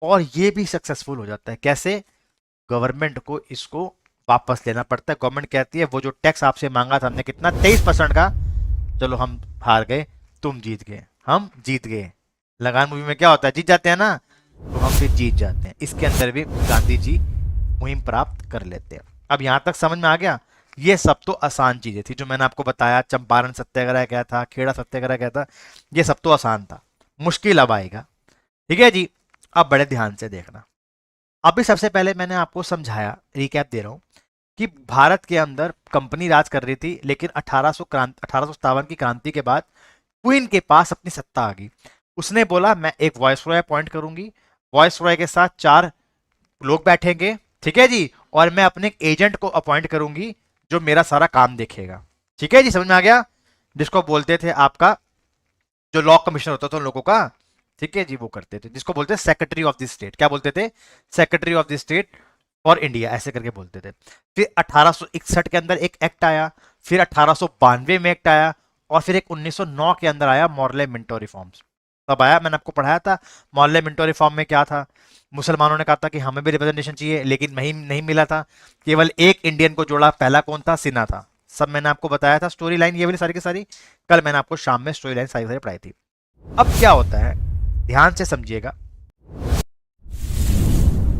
और ये भी सक्सेसफुल हो जाता है। कैसे? गवर्नमेंट को इसको वापस लेना पड़ता है। गवर्नमेंट कहती है वो जो टैक्स आपसे मांगा था हमने कितना, 23% का, चलो हम हार गए, तुम जीत गए, हम जीत गए। लगान मूवी में क्या होता है, जीत जाते हैं ना, तो हम फिर जीत जाते हैं। इसके अंदर भी गांधी जी मुहिम प्राप्त कर लेते हैं। अब यहां तक समझ में आ गया? ये सब तो आसान चीजें थी जो मैंने आपको बताया। चंपारण सत्याग्रह क्या था, खेड़ा सत्याग्रह क्या था, ये सब तो आसान था। मुश्किल अब आएगा। ठीक है जी, अब बड़े ध्यान से देखना। अभी सबसे पहले मैंने आपको समझाया, रिकैप दे रहा हूं, कि भारत के अंदर कंपनी राज कर रही थी, लेकिन 1857 की क्रांति के बाद क्वीन के पास अपनी सत्ता आ गई। उसने बोला मैं एक वॉइस रॉय अपॉइंट करूंगी, वॉइस रॉय के साथ 4 लोग बैठेंगे, ठीक है जी, और मैं अपने एजेंट को अपॉइंट करूंगी जो मेरा सारा काम देखेगा। ठीक है जी, समझ में आ गया? जिसको बोलते थे आपका, जो लॉ कमिश्नर होता था उन लोगों का, ठीक है जी, वो करते थे, जिसको बोलते हैं सेक्रेटरी ऑफ द स्टेट। क्या बोलते थे? Secretary of the state for India, ऐसे करके बोलते थे। फिर 1861 के अंदर एक एक्ट आया, फिर 1892 में एक्ट आया, और फिर एक 1909 के अंदर आया मॉर्ले मिंटो रिफॉर्म्स। तब आया, मैंने आपको पढ़ाया था मॉर्ले मिंटो रिफॉर्म में क्या था। मुसलमानों ने कहा था कि हमें भी रिप्रेजेंटेशन चाहिए, लेकिन नहीं नहीं मिला था। केवल एक इंडियन को जोड़ा, पहला कौन था? सिन्हा था। सब मैंने आपको बताया था, स्टोरी लाइन ये वाली सारी की सारी। कल मैंने आपको शाम में स्टोरी लाइन सारी सारी पढ़ाई थी। अब क्या होता है, ध्यान से समझिएगा।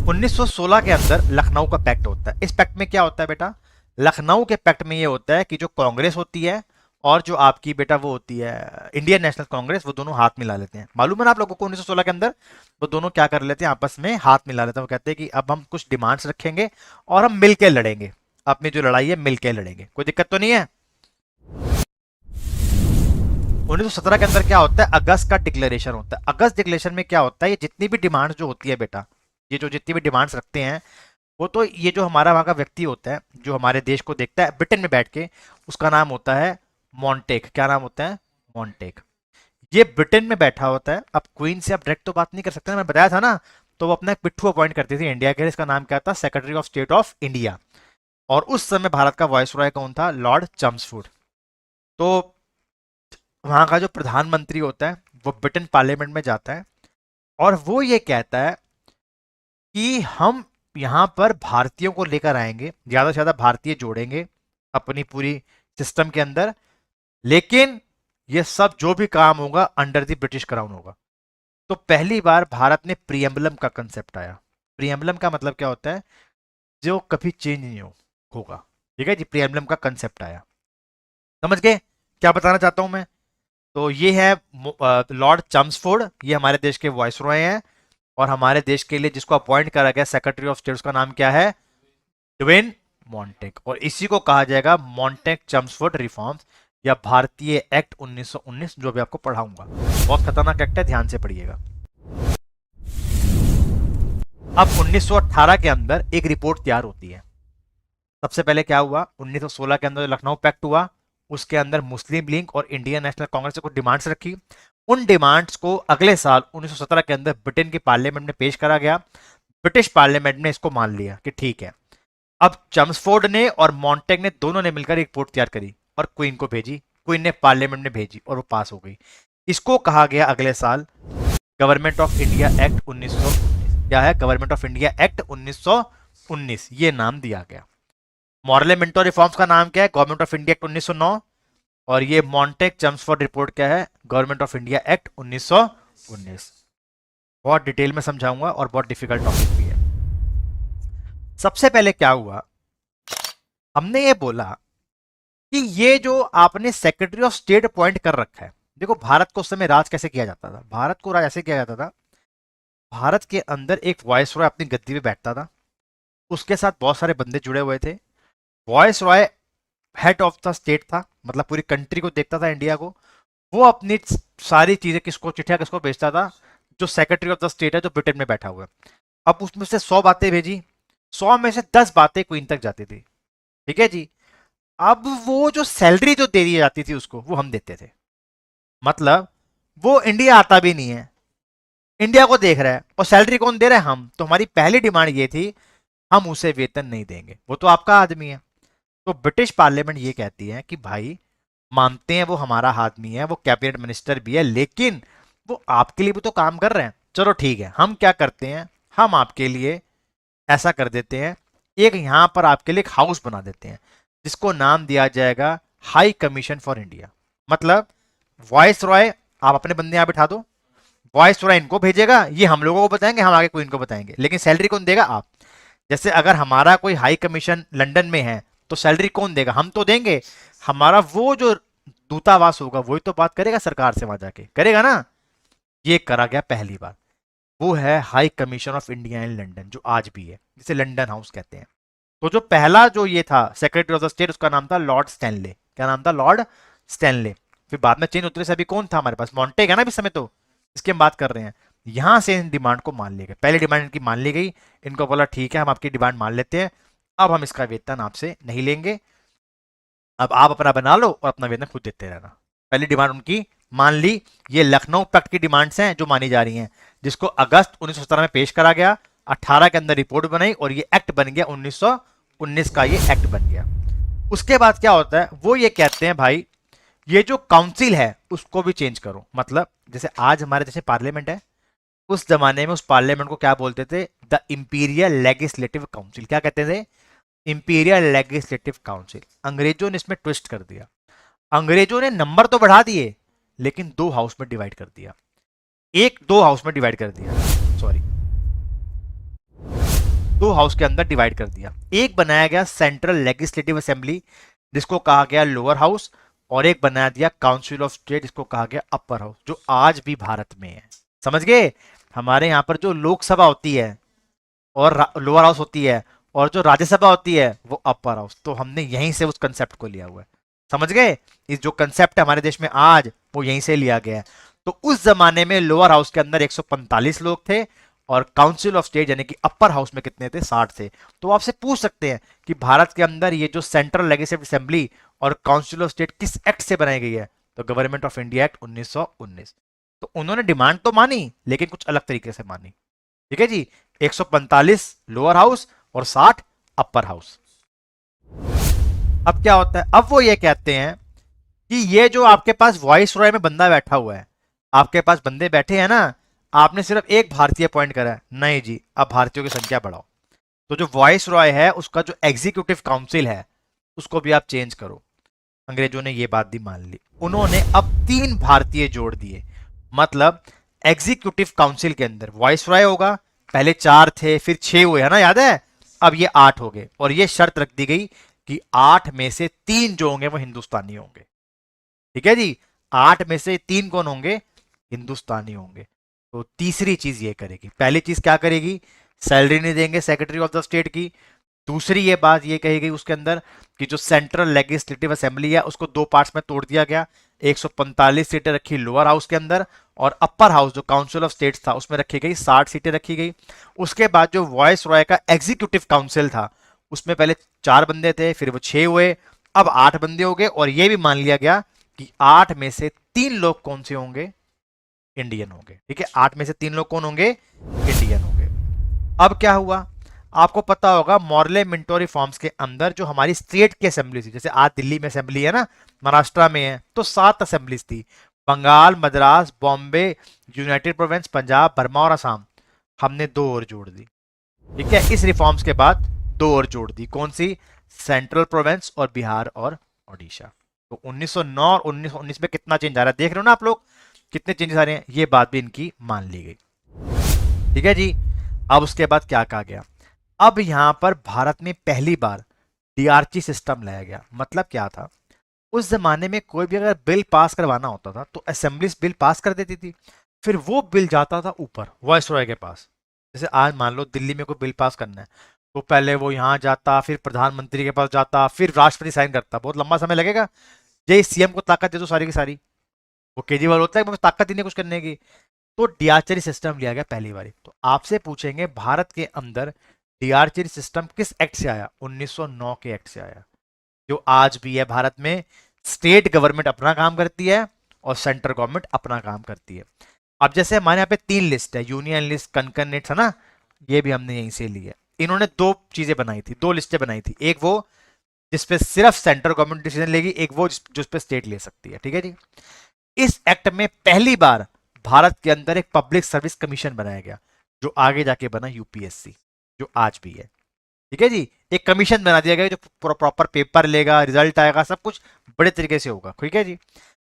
1916 के अंदर लखनऊ का पैक्ट होता है। इस पैक्ट में क्या होता है बेटा? लखनऊ के पैक्ट में ये होता है कि जो कांग्रेस होती है और जो आपकी बेटा वो होती है इंडियन नेशनल कांग्रेस, वो दोनों हाथ मिला लेते हैं। मालूम है ना आप लोगों को? 1916 के अंदर वो दोनों क्या कर लेते हैं? आपस में हाथ मिला लेते हैं। वो कहते हैं कि अब हम कुछ डिमांड्स रखेंगे और हम मिलकर लड़ेंगे, अपनी जो लड़ाई है मिलकर लड़ेंगे, कोई दिक्कत तो नहीं है। 1917 के अंदर क्या होता है? अगस्त का डिक्लेरेशन होता है। अगस्त डिक्लेरेशन में क्या होता है? ये जितनी भी डिमांड्स जो होती है बेटा, ये जो जितनी भी डिमांड्स रखते हैं, वो तो ये जो हमारा वहां का व्यक्ति होता है जो हमारे देश को देखता है ब्रिटेन में बैठ के, उसका नाम होता है मॉन्टेक। क्या नाम होता है? मॉन्टेक। ये ब्रिटेन में बैठा होता है। अब क्वीन से आप डायरेक्ट तो बात नहीं कर सकते ना, मैं बताया था ना। तो वो अपना एक पिट्ठू अपॉइंट करती थी इंडिया के लिए, इसका नाम क्या था? Secretary of state of India. और उस समय भारत का वायसरॉय कौन था? लॉर्ड चम्सफोर्ड। तो वहां का जो प्रधानमंत्री होता है वो ब्रिटेन पार्लियामेंट में जाता है और वो ये कहता है कि हम यहाँ पर भारतीयों को लेकर आएंगे, ज्यादा से ज्यादा भारतीय जोड़ेंगे अपनी पूरी सिस्टम के अंदर, लेकिन ये सब जो भी काम होगा अंडर द ब्रिटिश क्राउन होगा। तो पहली बार भारत में प्रियम्बलम का कंसेप्ट आया। प्रियम्बलम का मतलब क्या होता है? जो कभी चेंज नहीं होगा। ठीक है जी, प्रियम्बलम का कंसेप्ट आया। समझ गए क्या बताना चाहता हूं मैं? तो ये है लॉर्ड चम्सफोर्ड, ये हमारे देश के वाइसरॉय हैं। और हमारे देश के लिए जिसको अपॉइंट करा गया सेक्रेटरी ऑफ स्टेट, उसका नाम क्या है? ड्वेन मॉन्टेक। और इसी को कहा जाएगा मॉन्टेक चम्सफोर्ड रिफॉर्म्स या भारतीय एक्ट 1919, जो भी आपको पढ़ाऊंगा। बहुत खतरनाक एक्ट है, ध्यान से पढ़िएगा। अब 1918 के अंदर एक रिपोर्ट तैयार होती है। सबसे पहले क्या हुआ? 1916 के अंदर लखनऊ पैक्ट हुआ, उसके अंदर मुस्लिम लीग और इंडियन नेशनल कांग्रेस ने कुछ डिमांड्स रखी। उन डिमांड्स को अगले साल 1917 के अंदर ब्रिटेन की पार्लियामेंट में पेश करा गया। ब्रिटिश पार्लियामेंट ने इसको मान लिया कि ठीक है। अब चम्सफोर्ड ने और मॉन्टेक ने दोनों ने मिलकर एक रिपोर्ट तैयार करी और क्वीन को भेजी। क्वीन ने पार्लियामेंट में भेजी और वो पास हो गई। इसको कहा गया अगले साल गवर्नमेंट ऑफ इंडिया एक्ट 1919। क्या है? गवर्नमेंट ऑफ इंडिया एक्ट 1919, ये नाम दिया गया। मॉर्ले मिंटो रिफॉर्म्स का नाम क्या है? Government of India act 1909। और ये मॉन्टेक चम्सफोर्ड रिपोर्ट क्या है? Government of India act 1919। बहुत डिटेल में समझाऊंगा और बहुत डिफिकल्ट टॉपिक भी है। सबसे पहले क्या हुआ, हमने ये बोला कि ये जो आपने सेक्रेटरी ऑफ स्टेट अपॉइंट कर रखा है, देखो भारत को उस समय राज कैसे किया जाता था? भारत को राज ऐसे किया जाता था, भारत के अंदर एक वायसरॉय अपनी गद्दी पे बैठता था, उसके साथ बहुत सारे बंदे जुड़े हुए थे। Viceroy head of the state था, मतलब पूरी कंट्री को देखता था, इंडिया को। वो अपनी सारी चीजें किसको, चिट्ठियां किसको भेजता था? जो सेक्रेटरी ऑफ द स्टेट है, जो ब्रिटेन में बैठा हुआ है। अब उसमें से 100 बातें भेजी, 100 में से 10 बातें क्वीन तक जाती थी। ठीक है जी। अब वो जो सैलरी जो दे दी जाती थी उसको, वो हम देते थे। मतलब वो इंडिया आता भी नहीं है, इंडिया को देख रहा है, और सैलरी कौन दे रहा है? हम। तो हमारी पहली डिमांड ये थी, हम उसे वेतन नहीं देंगे, वो तो आपका आदमी है। तो ब्रिटिश पार्लियामेंट ये कहती है कि भाई मानते हैं वो हमारा आदमी है, वो कैबिनेट मिनिस्टर भी है, लेकिन वो आपके लिए भी तो काम कर रहे हैं। चलो ठीक है, हम क्या करते हैं, हम आपके लिए ऐसा कर देते हैं, एक यहां पर आपके लिए एक हाउस बना देते हैं जिसको नाम दिया जाएगा हाई कमीशन फॉर इंडिया। मतलब वॉइस रॉय आप अपने बंदे यहां बिठा दो, वॉइस रॉय इनको भेजेगा, ये हम लोगों को बताएंगे, हम आगे क्वीन को बताएंगे, लेकिन सैलरी कौन देगा? आप। जैसे अगर हमारा कोई हाई कमीशन लंदन में है तो सैलरी कौन देगा? हम तो देंगे। हमारा वो जो दूतावास होगा वही तो बात करेगा सरकार से, वहां जाके करेगा ना। ये करा गया पहली बार। वो है high commission of India in London, जो आज भी है, जिसे लंदन हाउस कहते हैं। तो जो पहला जो ये था सेक्रेटरी ऑफ द स्टेट, उसका नाम था लॉर्ड स्टैनले। क्या नाम था? Lord Stanley. फिर बाद में चेंज होते से अभी कौन था हमारे पास? मॉन्टेग है ना अभी समय तो, इसकी हम बात कर रहे हैं। यहां से इन डिमांड को मान ली गई, पहली डिमांड इनकी मान ली गई। इनको बोला ठीक है हम आपकी डिमांड मान लेते हैं, अब हम इसका वेतन आपसे नहीं लेंगे, अब आप अपना बना लो और अपना वेतन खुद देते रहना। पहली डिमांड उनकी मान ली। ये लखनऊ पैक्ट की डिमांड्स हैं जो मानी जा रही हैं, जिसको अगस्त 1917 में पेश करा गया, 18 के अंदर रिपोर्ट बनाई और ये एक्ट बन गया, 1919 का ये एक्ट बन गया। उसके बाद क्या होता है, वो ये कहते हैं भाई ये जो काउंसिल है उसको भी चेंज करो। मतलब जैसे आज हमारे जैसे पार्लियामेंट है, उस जमाने में उस पार्लियामेंट को क्या बोलते थे? The imperial legislative council. क्या कहते थे? Imperial legislative council. अंग्रेजों ने इसमें ट्विस्ट कर दिया। अंग्रेजों ने नंबर तो बढ़ा दिए लेकिन दो हाउस में डिवाइड कर दिया। एक दो हाउस में डिवाइड कर दिया, सॉरी, दो हाउस के अंदर डिवाइड कर दिया। एक बनाया गया सेंट्रल लेजिस्लेटिव असेंबली, जिसको कहा गया लोअर हाउस, और एक बना दिया काउंसिल ऑफ स्टेट, जिसको कहा गया अपर हाउस, जो आज भी भारत में है। समझ गए? हमारे यहां पर जो लोकसभा होती है और लोअर हाउस होती है, और जो राज्यसभा होती है वो अपर हाउस। तो हमने यहीं से उस कंसेप्ट को लिया हुआ है। समझ गए? इस जो कंसेप्ट है हमारे देश में आज, वो यहीं से लिया गया है। तो उस जमाने में लोअर हाउस के अंदर 145 लोग थे, और काउंसिल ऑफ स्टेट यानी कि अपर हाउस में कितने थे? 60 थे। तो आपसे पूछ सकते हैं कि भारत के अंदर ये जो सेंट्रल लेजिस्लेटिव असेंबली और काउंसिल ऑफ स्टेट किस एक्ट से बनाई गई है? तो गवर्नमेंट ऑफ इंडिया एक्ट 1919। तो उन्होंने डिमांड तो मानी लेकिन कुछ अलग तरीके से मानी। ठीक है जी? 145 लोअर हाउस और 60 अपर हाउस। अब क्या होता है, अब वो ये कहते हैं कि ये जो आपके पास वॉइस रॉय में बंदा बैठा हुआ है, आपके पास बंदे बैठे हैं ना, आपने सिर्फ एक भारतीय पॉइंट करा है, नहीं जी अब भारतीयों की संख्या बढ़ाओ। तो जो वॉइस रॉय है उसका जो एग्जीक्यूटिव काउंसिल है उसको भी आप चेंज करो। अंग्रेजों ने ये बात भी मान ली। उन्होंने अब 3 भारतीय जोड़ दिए। मतलब एग्जीक्यूटिव काउंसिल के अंदर वॉइस रॉय होगा, पहले 4 थे फिर 6 हुए, है ना, याद है? अब ये 8 हो गए, और ये शर्त रख दी गई कि 8 में से 3 जो होंगे वो हिंदुस्तानी होंगे। ठीक है जी? 8 में से 3 कौन होंगे? हिंदुस्तानी होंगे। तो तीसरी चीज ये करेगी। पहली चीज क्या करेगी? सैलरी नहीं देंगे सेक्रेटरी ऑफ द स्टेट की। दूसरी ये बात ये कही गई उसके अंदर कि जो सेंट्रल लेजिस्लेटिव असेंबली है उसको 2 पार्ट्स में तोड़ दिया गया। 145 सीटें रखी लोअर हाउस के अंदर, और अपर हाउस जो काउंसिल ऑफ स्टेट्स था उसमें रखी गई 60 सीटें रखी गई। उसके बाद जो वॉइस रॉय का एग्जीक्यूटिव काउंसिल था उसमें पहले 4 बंदे थे, फिर वो 6 हुए, अब 8 बंदे हो गए। और ये भी मान लिया गया कि 8 में से 3 लोग कौन से होंगे? इंडियन होंगे। ठीक है? 8 में से 3 लोग कौन होंगे? इंडियन होंगे। अब क्या हुआ? आपको पता होगा मॉर्ले मिंटो रिफॉर्म्स के अंदर जो हमारी स्टेट की असेंबली थी, जैसे आज दिल्ली में असेंबली है ना, महाराष्ट्र में है, तो 7 असेंबलीज थी। Bengal, Madras, Bombay, United Province, Punjab, Burma और असम। हमने 2 और जोड़ दी। ठीक है? इस रिफॉर्म्स के बाद 2 और जोड़ दी। कौन सी? सेंट्रल प्रोविंस और बिहार और ओडिशा। तो 1909 और 1919 में कितना चेंज आ रहा है, देख रहे हो ना आप लोग कितने चेंजेस आ रहे हैं। ये बात भी इनकी मान ली गई। ठीक है जी? अब उसके बाद क्या कहा गया? अब यहां पर भारत में पहली बार डीआरची सिस्टम लाया गया। मतलब क्या था? उस जमाने में कोई भी अगर बिल पास करवाना होता था तो असेंबलीज बिल पास कर देती थी, फिर वो बिल जाता था ऊपर वॉइसरॉय के पास। जैसे आज मान लो दिल्ली में कोई बिल पास करना है, तो पहले वो यहाँ जाता, फिर प्रधानमंत्री के पास जाता, फिर राष्ट्रपति साइन करता, बहुत लंबा समय लगेगा। जय सीएम को ताकत दे दो सारी की सारी, वो केजरीवाल होता है कि ताकत ही नहीं कुछ करने की। तो डीआरचरी सिस्टम लिया गया पहली बार। तो आपसे पूछेंगे भारत के अंदर डीआरचरी सिस्टम किस एक्ट से आया? 1909 के एक्ट से आया, जो आज भी है भारत में। स्टेट गवर्नमेंट अपना काम करती है और सेंट्रल गवर्नमेंट अपना काम करती है। अब जैसे हमारे यहाँ पे 3 लिस्ट है, यूनियन लिस्ट, कनकरनेट, है ना, ये भी हमने यहीं से ली है। इन्होंने 2 चीजें बनाई थी, 2 लिस्टें बनाई थी। एक वो जिसपे सिर्फ सेंट्रल गवर्नमेंट डिसीजन लेगी, एक वो जिस पे स्टेट ले सकती है। ठीक है जी? इस एक्ट में पहली बार भारत के अंदर एक पब्लिक सर्विस कमीशन बनाया गया, जो आगे जाके बना यूपीएससी, जो आज भी है। ठीक है जी? एक कमीशन बना दिया गया जो प्रॉपर पेपर लेगा, रिजल्ट आएगा, सब कुछ बड़े तरीके से होगा। ठीक है जी?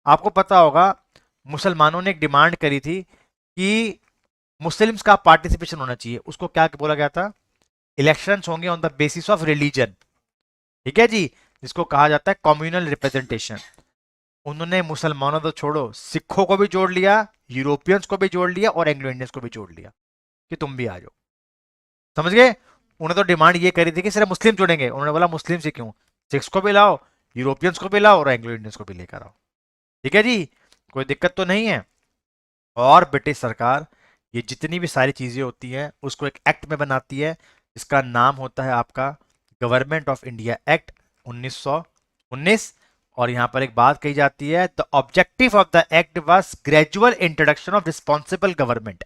आपको पता होगा मुसलमानों ने एक डिमांड करी थी कि मुस्लिम्स का पार्टिसिपेशन होना चाहिए। उसको क्या बोला गया था? इलेक्शंस होंगे on the basis of religion, ठीक है जी, जिसको कहा जाता है कम्युनल रिप्रेजेंटेशन। उन्होंने मुसलमानों तो छोड़ो, सिखों को भी जोड़ लिया, यूरोपियंस को भी जोड़ लिया और एंग्लो इंडियंस को भी जोड़ लिया कि तुम भी आ जाओ। समझ गए? उन्होंने तो डिमांड ये करी थी कि सिर्फ मुस्लिम जोड़ेंगे, उन्होंने बोला मुस्लिम से क्यों, सिक्स को भी लाओ, यूरोपियंस को भी लाओ और एंग्लो इंडियंस को भी लेकर आओ। ठीक है जी, कोई दिक्कत तो नहीं है। और ब्रिटिश सरकार ये जितनी भी सारी चीजें होती हैं उसको एक एक्ट में बनाती है, इसका नाम होता है आपका गवर्नमेंट ऑफ इंडिया एक्ट 1919। और यहां पर एक बात कही जाती है, the objective of the act was gradual introduction of responsible government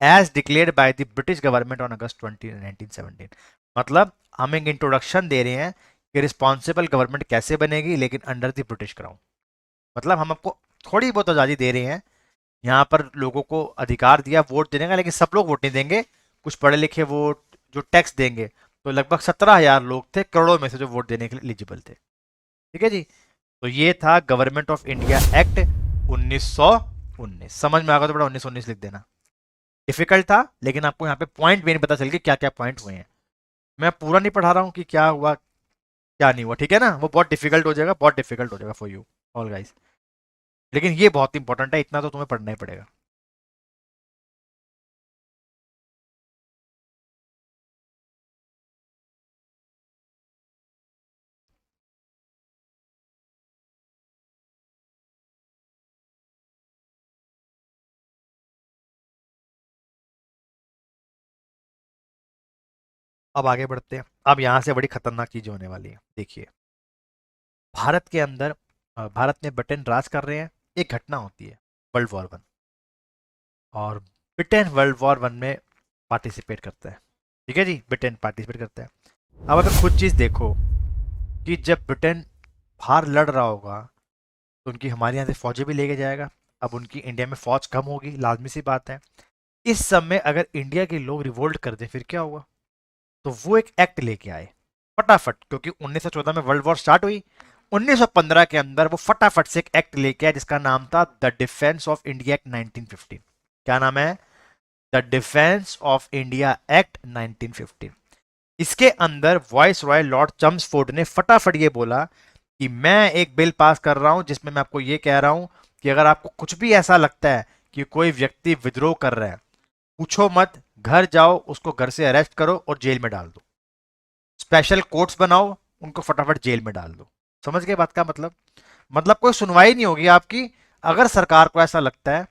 as declared by the British government on August 20 1917। मतलब हम एक इंट्रोडक्शन दे रहे हैं कि रिस्पॉन्सिबल गवर्नमेंट कैसे बनेगी लेकिन अंडर द ब्रिटिश क्राउन। मतलब हम आपको थोड़ी बहुत आज़ादी दे रहे हैं, यहाँ पर लोगों को अधिकार दिया वोट देने का, लेकिन सब लोग वोट नहीं देंगे, कुछ पढ़े लिखे वोट जो टैक्स देंगे। तो लगभग 17,000 लोग थे करोड़ों में से जो वोट देने के लिए एलिजिबल थे। ठीक है जी, तो ये था गवर्नमेंट ऑफ इंडिया एक्ट 1919। समझ में आ गया तो बड़ा 1919 लिख देना। डिफिकल्ट था लेकिन आपको यहाँ पे पॉइंट भी नहीं पता चल गया क्या क्या पॉइंट हुए हैं। मैं पूरा नहीं पढ़ा रहा हूँ कि क्या हुआ क्या नहीं हुआ, ठीक है ना, वो बहुत डिफिकल्ट हो जाएगा, बहुत डिफिकल्ट हो जाएगा फॉर यू ऑल गाइस। लेकिन ये बहुत इंपॉर्टेंट है, इतना तो तुम्हें पढ़ना ही पड़ेगा। अब आगे बढ़ते हैं। अब यहाँ से बड़ी खतरनाक चीज होने वाली है। देखिए, भारत के अंदर भारत में ब्रिटेन राज कर रहे हैं, एक घटना होती है वर्ल्ड वॉर 1। और ब्रिटेन वर्ल्ड वॉर 1 में पार्टिसिपेट करता है। ठीक है जी, ब्रिटेन पार्टिसिपेट करता है। अब अगर खुद चीज देखो कि जब ब्रिटेन बाहर लड़ रहा होगा तो उनकी हमारे यहाँ से फौजें भी लेके जाएगा। अब उनकी इंडिया में फौज कम होगी, लाजमी सी बात है। इस समय अगर इंडिया के लोग रिवोल्ट कर दें फिर क्या होगा? तो वो एक एक्ट लेके आए फटाफट, क्योंकि 1914 में वर्ल्ड वॉर स्टार्ट हुई। 1915 के अंदर वो फटाफट से एक एक्ट लेके आए जिसका नाम था the defence of India act 1915। क्या नाम है? The defence of India act 1915। इसके अंदर वॉइस रॉय लॉर्ड चम्सफोर्ड ने फटाफट ये बोला कि मैं एक बिल पास कर रहा हूं जिसमें मैं आपको ये कह रहा हूं कि अगर आपको कुछ भी ऐसा लगता है कि कोई व्यक्ति विद्रोह कर रहा है, पूछो मत, घर जाओ, उसको घर से अरेस्ट करो और जेल में डाल दो। स्पेशल कोर्ट्स बनाओ, उनको फटाफट जेल में डाल दो। समझ गए बात का मतलब? मतलब कोई सुनवाई नहीं होगी आपकी। अगर सरकार को ऐसा लगता है,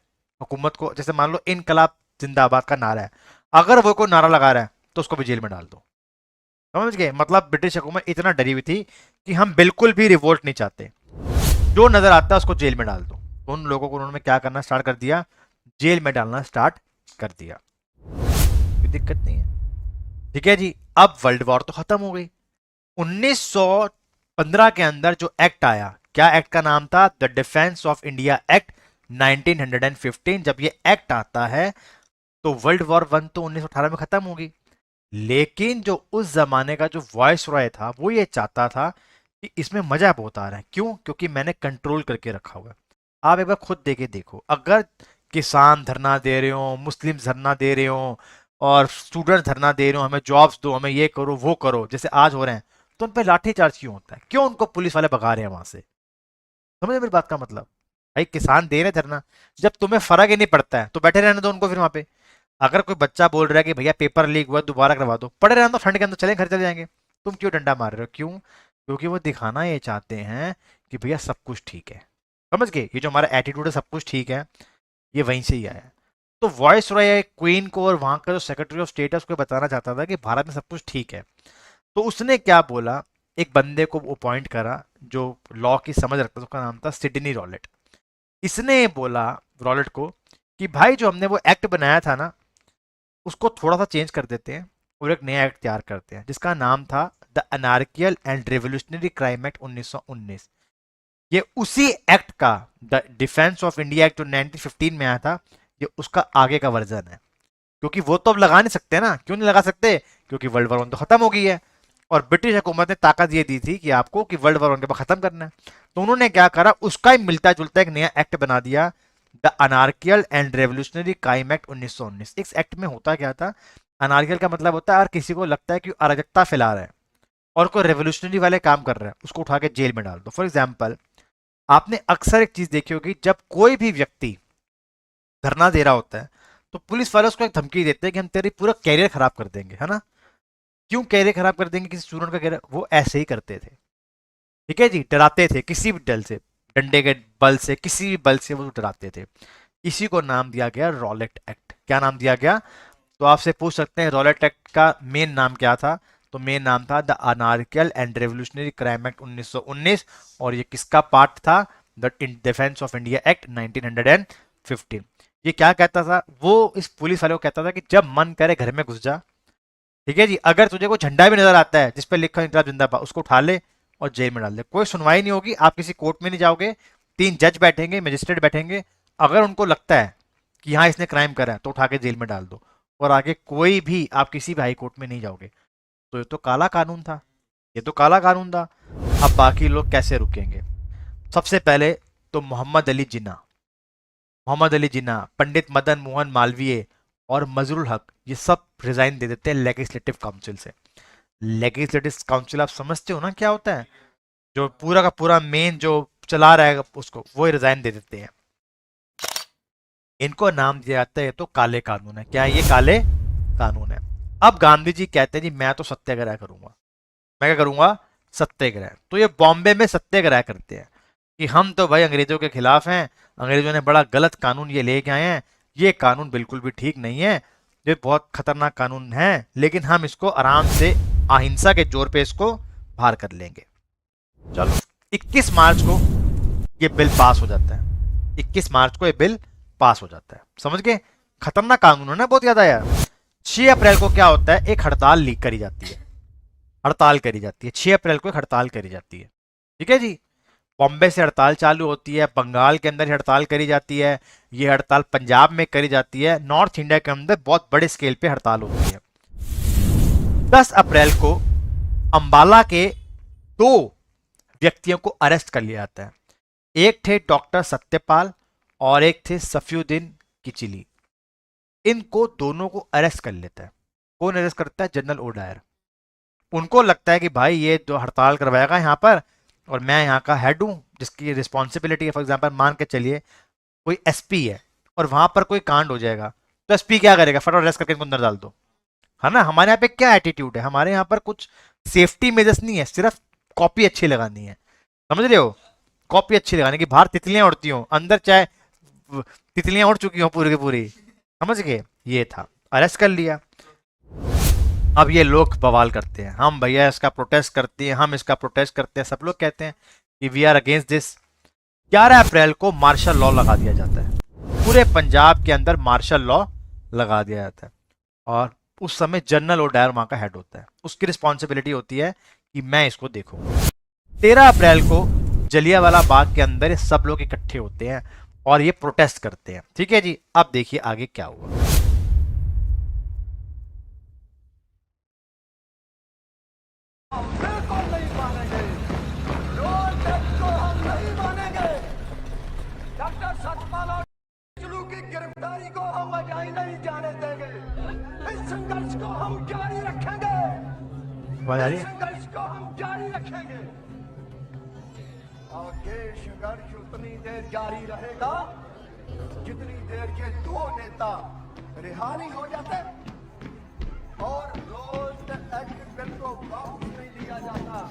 हुकूमत को, जैसे मान लो इनकलाब जिंदाबाद का नारा है, अगर वो कोई नारा लगा रहा है तो उसको भी जेल में डाल दो। समझ गए? मतलब ब्रिटिश हुकूमत इतना डरी हुई थी कि हम बिल्कुल भी रिवोल्ट नहीं चाहते, जो नजर आता है उसको जेल में डाल दो। तो उन लोगों को उन्होंने क्या करना स्टार्ट कर दिया? जेल में डालना स्टार्ट कर दिया। कोई दिक्कत नहीं है। ठीक है जी, अब वर्ल्ड वॉर तो खत्म हो गई। 1915 के अंदर जो एक्ट आया, क्या एक्ट का नाम था? The defence of India act 1915। जब ये एक्ट आता है तो वर्ल्ड वॉर 1 तो 1918 में खत्म होगी। लेकिन जो उस जमाने का जो वॉइस रॉय था वो ये चाहता था कि इसमें मजा बहुत आ रहा है। क्यों? क्योंकि मैंने कंट्रोल करके रखा हुआ है। आप एक बार खुद देके देखो, अगर किसान धरना दे रहे हो, मुस्लिम धरना दे रहे हो और स्टूडेंट धरना दे रहे हो, हमें जॉब्स दो, हमें ये करो वो करो, जैसे आज हो रहे हैं, तो उन पर लाठीचार्ज क्यों होता है? क्यों उनको पुलिस वाले भगा रहे हैं वहां से? समझे मेरी बात का मतलब? भाई किसान दे रहे धरना, जब तुम्हें फर्क ही नहीं पड़ता है तो बैठे रहने दो उनको। फिर वहां पे अगर कोई बच्चा बोल रहा है कि भैया पेपर लीक हुआ दोबारा करवा दो, पढ़े रहने दो, ठंड के अंदर चले घर चले जाएंगे। तुम क्यों डंडा मार रहे हो? क्यों? क्योंकि वो दिखाना ये चाहते हैं कि भैया सब कुछ ठीक है। समझ गए? ये जो हमारा एटीट्यूड है सब कुछ ठीक है, ये वहीं से ही आया है। तो वॉइस रॉय क्वीन को और वहां का जो सेक्रेटरी ऑफ स्टेट है उसको बताना चाहता था कि भारत में सब कुछ ठीक है। तो उसने क्या बोला, एक बंदे को अपॉइंट करा जो लॉ की समझ रखता था, उसका नाम था सिडनी रॉलेट। इसने बोला रॉलेट को कि भाई जो हमने वो एक्ट बनाया था ना, उसको थोड़ा सा चेंज कर देते हैं और एक नया एक्ट तैयार करते हैं जिसका नाम था the anarchical and revolutionary crime act 1919। ये उसी एक्ट का, the defence of India act जो 1915 में आया था, ये उसका आगे का वर्जन है। क्योंकि वो तो अब लगा नहीं सकते ना। क्यों नहीं लगा सकते? क्योंकि वर्ल्ड वॉर 1 तो खत्म हो गई है और ब्रिटिश हुकूमत ने ताकत ये दी थी कि आपको कि वर्ल्ड वॉर 1 के बाद खत्म करना है। तो उन्होंने क्या करा, उसका ही मिलता जुलता एक नया एक्ट बना दिया, the anarchical and revolutionary crime act 1919। इस एक्ट में होता क्या था, अनार्कियल का मतलब होता है अगर किसी को लगता है कि अराजकता फैला रहा है और कोई रेवोल्यूशनरी वाले काम कर रहा है, उसको उठा के जेल में डाल दो। फॉर एग्जाम्पल, आपने अक्सर एक चीज देखी होगी, जब कोई भी व्यक्ति धरना दे रहा होता है तो पुलिस वाले उसको एक धमकी देते हैं कि हम तेरी पूरा कैरियर खराब कर देंगे, है ना। क्यों कैरियर खराब कर देंगे किसी स्टूडेंट का कैरियर? वो ऐसे ही करते थे, ठीक है जी, डराते थे किसी भी डल से, डंडे के बल से, किसी भी बल से वो डराते थे। इसी को नाम दिया गया रॉलेट एक्ट। क्या नाम दिया गया? तो आपसे पूछ सकते हैं रॉलेट एक्ट का मेन नाम क्या था? तो मेन नाम था the anarchical and revolutionary crime act 1919। और ये किसका पार्ट था? The defence of India act 1915। ये क्या कहता था? वो इस पुलिस वाले को कहता था कि जब मन करे घर में घुस जा, ठीक है जी, अगर तुझे कोई झंडा भी नजर आता है जिस पर लिखा इंकलाब जिंदाबाद, उसको उठा ले और जेल में डाल दे। कोई सुनवाई नहीं होगी, आप किसी कोर्ट में नहीं जाओगे, 3 जज बैठेंगे, मजिस्ट्रेट बैठेंगे, अगर उनको लगता है कि हाँ इसने क्राइम करा है तो उठा के जेल में डाल दो, और आगे कोई भी, आप किसी भी हाई कोर्ट में नहीं जाओगे। तो ये तो काला कानून था, ये तो काला कानून था। अब बाकी लोग कैसे रुकेंगे? सबसे पहले तो मोहम्मद अली जिन्ना, मोहम्मद अली जिन्ना, पंडित मदन मोहन मालवीय और मजरुल हक, ये सब रिजाइन दे देते हैं लेजिस्लेटिव काउंसिल से। लेजिस्लेटिव काउंसिल आप समझते हो ना क्या होता है? जो पूरा का पूरा मेन जो चला रहा है उसको, वो रिजाइन दे देते हैं। इनको नाम दिया जाता है, ये तो काले कानून है। क्या है ये? काले कानून है। अब गांधी जी कहते हैं जी मैं तो सत्याग्रह करूंगा। मैं क्या करूंगा? सत्याग्रह। तो ये बॉम्बे में सत्याग्रह करते हैं कि हम तो भाई अंग्रेजों के खिलाफ हैं, अंग्रेजों ने बड़ा गलत कानून ये लेके आए हैं, ये कानून बिल्कुल भी ठीक नहीं है, ये बहुत खतरनाक कानून है, लेकिन हम इसको आराम से अहिंसा के जोर पे इसको बाहर कर लेंगे। चलो 21 मार्च को ये बिल पास हो जाता है। 21 मार्च को ये बिल पास हो जाता है। समझ गए? खतरनाक कानून है ना बहुत ज्यादा यार। 6 अप्रैल को क्या होता है? एक हड़ताल लीक करी जाती है, हड़ताल करी जाती है 6 अप्रैल को एक हड़ताल करी जाती है, ठीक है जी। बॉम्बे से हड़ताल चालू होती है, बंगाल के अंदर हड़ताल करी जाती है, ये हड़ताल पंजाब में करी जाती है, नॉर्थ इंडिया के अंदर बहुत बड़े स्केल पे हड़ताल होती है। 10 अप्रैल को अंबाला के 2 व्यक्तियों को अरेस्ट कर लिया जाता है। एक थे डॉक्टर सत्यपाल और एक थे सफीउद्दीन किचिली। इनको दोनों को अरेस्ट कर लेता है। कौन अरेस्ट करता है? General O'Dwyer. उनको लगता है कि भाई ये जो हड़ताल करवाएगा यहाँ पर, और मैं यहाँ का हेड हूँ जिसकी रिस्पॉन्सिबिलिटी है। फॉर एग्जाम्पल मान के चलिए कोई एसपी है और वहां पर कोई कांड हो जाएगा, तो एसपी क्या करेगा? फटाफट अरेस्ट करके इनको अंदर डाल दो, है ना। हमारे यहाँ पे क्या एटीट्यूड है? हमारे यहाँ पर कुछ सेफ्टी मेजर्स नहीं है, सिर्फ कॉपी अच्छी लगानी है, समझ रहे हो? कॉपी अच्छी लगाने की, बाहर तितलियां उड़ती हो, अंदर चाहे तितलियां उड़ चुकी हो पूरी की पूरी, समझ गए? ये था, अरेस्ट कर लिया। अब ये लोग बवाल करते हैं, हम भैया इसका प्रोटेस्ट करते हैं, हम इसका प्रोटेस्ट करते हैं, सब लोग कहते हैं कि वी आर अगेंस्ट दिस। 11 अप्रैल को मार्शल लॉ लगा दिया जाता है, पूरे पंजाब के अंदर मार्शल लॉ लगा दिया जाता है। और उस समय जनरल ओडायर वहां का हेड होता है, उसकी रिस्पॉन्सिबिलिटी होती है कि मैं इसको देखूंगा। 13 अप्रैल को जलियांवाला बाग के अंदर ये सब लोग इकट्ठे होते हैं और ये प्रोटेस्ट करते हैं, ठीक है जी। अब देखिए आगे क्या हुआ। गिरफ्तारी को हम बजाई नहीं जाने देंगे। इस संघर्ष को हम जारी रखेंगे, इस संघर्ष को हम जारी रखेंगे। और ये संघर्ष उतनी देर जारी रहेगा जितनी देर के 2 नेता रिहा नहीं हो जाते और रोज एक्ट बिल को वापस नहीं लिया जाता।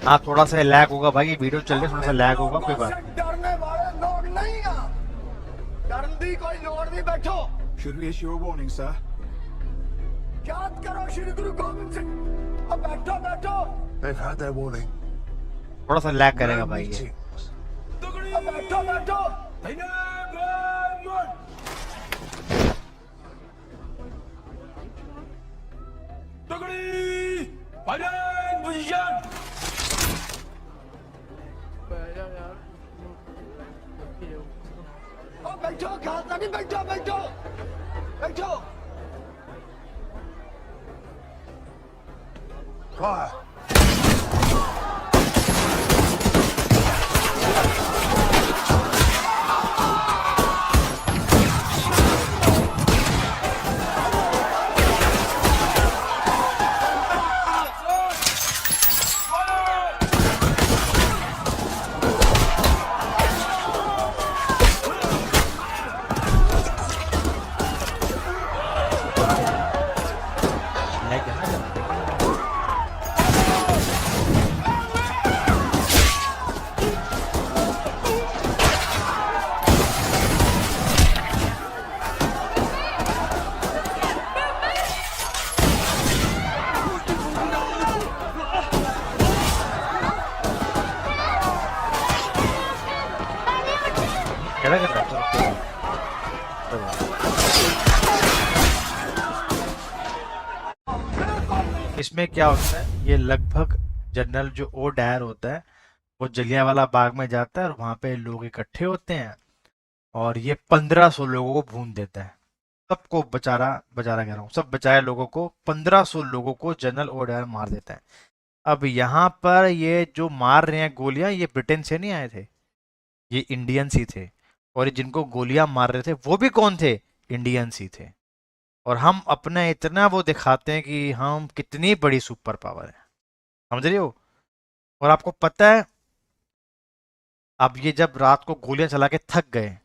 हाँ थोड़ा सा लैग होगा भाई, वीडियो चल रही है, थोड़ा सा लैग होगा, कोई बात। डरने वाले लोग नहीं है, डरने की कोई लोड़ नहीं। बैठो। Should we issue a warning, sir? याद करो श्री गुरु गोविंद सिंह। अब बैठो बैठो। They've had their warning. थोड़ा सा लैग करेगा भाई ये। Meetings. अब बैठो बैठो। बैठो, खाता नहीं, बैठो बैठो बैठो। Fire! लग गया ना जब। क्या कर रहा है? चलो, इसमें क्या होता है, ये लगभग जनरल जो ओ डायर होता है वो जलियांवाला बाग में जाता है और वहां पे लोग इकट्ठे होते हैं और ये 1500 लोगों को भून देता है। सबको बेचारा बेचारा कह रहा हूँ, सब बचाए लोगों को, 1500 लोगों को जनरल ओ डायर मार देता है। अब यहाँ पर ये जो मार रहे हैं गोलियां, ये ब्रिटेन से नहीं आए थे, ये इंडियंस ही थे। और ये जिनको गोलियां मार रहे थे वो भी कौन थे? इंडियंस ही थे। और हम अपना इतना वो दिखाते हैं कि हम कितनी बड़ी सुपर पावर है, समझ रहे हो? और आपको पता है, अब ये जब रात को गोलियां चला के थक गए,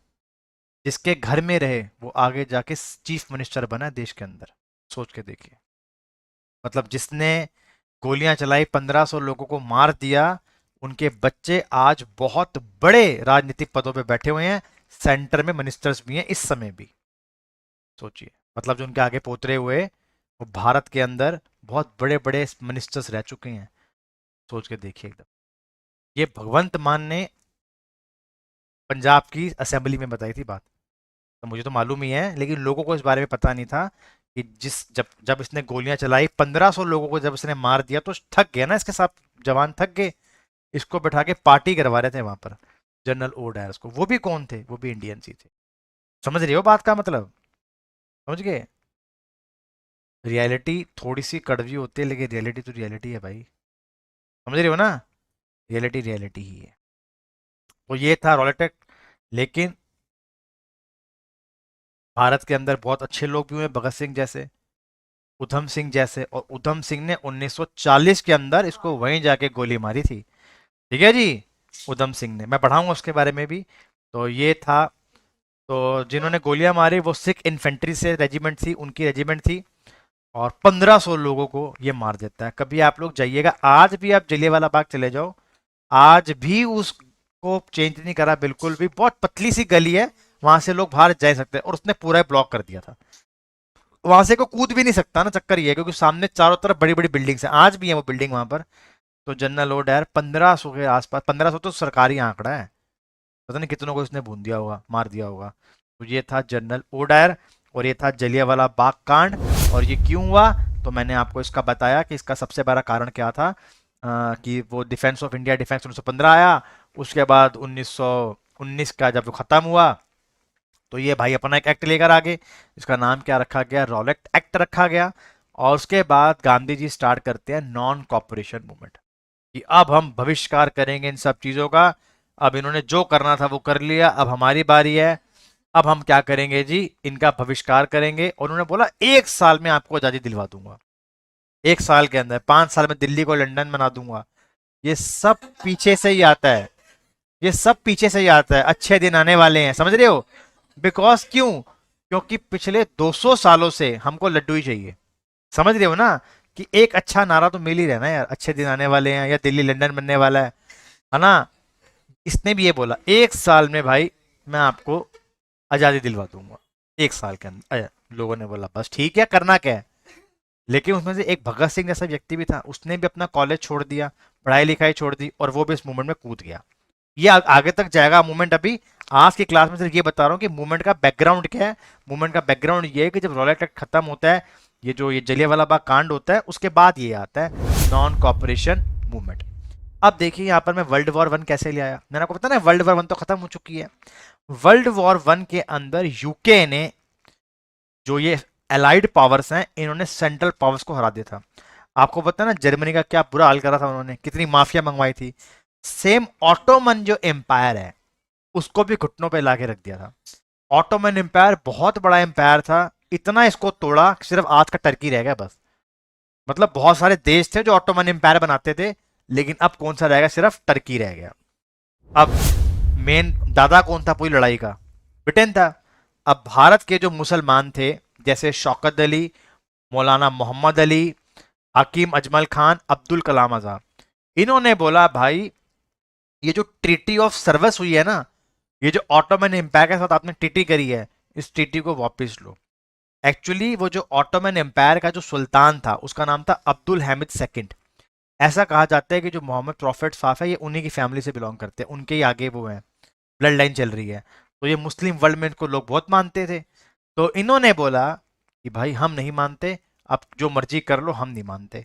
जिसके घर में रहे वो आगे जाके चीफ मिनिस्टर बना देश के अंदर। सोच के देखिए, मतलब जिसने गोलियां चलाई, 1500 लोगों को मार दिया, उनके बच्चे आज बहुत बड़े राजनीतिक पदों पे बैठे हुए हैं, सेंटर में मिनिस्टर्स भी हैं इस समय भी। सोचिए, मतलब जो उनके आगे पोतरे हुए वो भारत के अंदर बहुत बड़े बड़े मिनिस्टर्स रह चुके हैं। सोच के देखिए एकदम। ये भगवंत मान ने पंजाब की असेंबली में बताई थी बात, तो मुझे तो मालूम ही है, लेकिन लोगों को इस बारे में पता नहीं था कि जिस जब जब इसने गोलियां चलाई, 1500 लोगों को जब इसने मार दिया, तो थक गया ना, इसके साथ जवान थक गए। इसको बैठा के पार्टी करवा रहे थे वहां पर जनरल ओ डायर्स को। वो भी कौन थे? वो भी इंडियंस ही थे। समझ रहे हो बात का मतलब? समझ गए? रियलिटी थोड़ी सी कड़वी होती है, लेकिन रियलिटी तो रियलिटी है भाई। समझ रहे हो ना? रियलिटी रियलिटी ही है। तो ये था रॉलेटेक। लेकिन भारत के अंदर बहुत अच्छे लोग भी हुए, भगत सिंह जैसे, उधम सिंह जैसे। और उधम सिंह ने 1940 के अंदर इसको वहीं जाके गोली मारी थी। ठीक है जी, उधम सिंह ने, मैं पढ़ाऊंगा उसके बारे में भी। तो ये था। तो जिन्होंने गोलियां मारी वो सिख इन्फेंट्री से रेजिमेंट थी, उनकी रेजिमेंट थी। और 1500 लोगों को ये मार देता है। कभी आप लोग जाइएगा, आज भी आप जलियांवाला बाग चले जाओ, आज भी उसको चेंज नहीं करा बिल्कुल भी। बहुत पतली सी गली है, वहां से लोग बाहर जा सकते हैं, और उसने पूरा ब्लॉक कर दिया था। वहां से को कूद भी नहीं सकता ना, चक्कर ये है क्योंकि सामने चारों तरफ बड़ी बड़ी बिल्डिंग्स हैं, आज भी है वो बिल्डिंग वहां पर। तो जनरल ओ डायर 1500 के आसपास, 1500 तो सरकारी आंकड़ा है, पता नहीं कितनों को इसने भून दिया होगा, मार दिया होगा। तो ये था जनरल ओ डायर, और ये था जलियांवाला बाग कांड। और ये क्यों हुआ, तो मैंने आपको इसका बताया कि इसका सबसे बड़ा कारण क्या था। कि वो डिफेंस ऑफ इंडिया डिफेंस 1915 आया, उसके बाद 1919 का जब वो खत्म हुआ, तो ये भाई अपना एक एक्ट लेकर आ गए। इसका नाम क्या रखा गया? रॉलेट एक्ट रखा गया। और उसके बाद गांधी जी स्टार्ट करते हैं नॉन कॉपरेशन मूवमेंट, कि अब हम बहिष्कार करेंगे इन सब चीजों का। अब इन्होंने जो करना था वो कर लिया, अब हमारी बारी है, अब हम क्या करेंगे जी, इनका बहिष्कार करेंगे। और उन्होंने बोला 1 साल में आपको आजादी दिलवा दूंगा, 1 साल के अंदर, 5 साल में दिल्ली को लंदन बना दूंगा। ये सब पीछे से ही आता है, ये सब पीछे से ही आता है। अच्छे दिन आने वाले हैं, समझ रहे हो? बिकॉज क्यों? क्योंकि पिछले 200 सालों से हमको लड्डू ही चाहिए। समझ रहे हो ना? कि एक अच्छा नारा तो मिल ही रहा है ना यार, अच्छे दिन आने वाले हैं या दिल्ली लंदन बनने वाला है ना? इसने भी ये बोला 1 साल में भाई मैं आपको आजादी दिलवा दूंगा, 1 साल के अंदर। लोगों ने बोला बस ठीक है, करना क्या है। लेकिन उसमें से एक भगत सिंह जैसा व्यक्ति भी था, उसने भी अपना कॉलेज छोड़ दिया, पढ़ाई लिखाई छोड़ दी, और वो भी इस मूवमेंट में कूद गया। ये आगे तक जाएगा मूवमेंट। अभी आज की क्लास में सिर्फ ये बता रहा हूँ कि मूवमेंट का बैकग्राउंड क्या है। मूवमेंट का बैकग्राउंड ये है कि जब रॉलेट एक्ट खत्म होता है, ये जलियांवाला बाग कांड होता है, उसके बाद ये आता है नॉन कॉपरेशन मूवमेंट। अब देखिए यहाँ पर मैं वर्ल्ड वॉर 1 कैसे ले आया। मैंने आपको पता ना, वर्ल्ड वॉर 1 तो खत्म हो चुकी है। वर्ल्ड वॉर 1 के अंदर यूके ने, जो ये एलाइड पावर्स हैं, इन्होंने सेंट्रल पावर्स को हरा दिया था। आपको पता है ना जर्मनी का क्या बुरा हाल करा था उन्होंने, कितनी माफिया मंगवाई थी। सेम ऑटोमन जो एम्पायर है उसको भी घुटनों पे लाके रख दिया था। ऑटोमन एम्पायर बहुत बड़ा एम्पायर था, इतना इसको तोड़ा कि सिर्फ आज का टर्की रह गया बस। मतलब बहुत सारे देश थे जो ऑटोमन एम्पायर बनाते थे, लेकिन अब कौन सा रह गया, सिर्फ टर्की रह गया। अब मेन दादा कौन था पूरी लड़ाई का, ब्रिटेन था। अब भारत के जो मुसलमान थे जैसे शौकत अली, मौलाना मोहम्मद अली, हकीम अजमल खान, अब्दुल कलाम आजाद, इन्होंने बोला भाई ये जो ट्रीटी ऑफ सर्विस हुई है ना, ये जो ऑटोमन एम्पायर के साथ आपने ट्रीटी करी है, इस ट्रीटी को वापस लो। एक्चुअली वो जो ऑटोमन एम्पायर का जो सुल्तान था उसका नाम था अब्दुल हैमिद सेकंड। ऐसा कहा जाता है कि जो मोहम्मद प्रॉफिट साफ है ये उन्हीं की फैमिली से बिलोंग करते हैं, उनके ही आगे वो हैं, ब्लड लाइन चल रही है। तो ये मुस्लिम वर्ल्ड में इनको लोग बहुत मानते थे। तो इन्होंने बोला कि भाई हम नहीं मानते, अब जो मर्जी कर लो, हम नहीं मानते,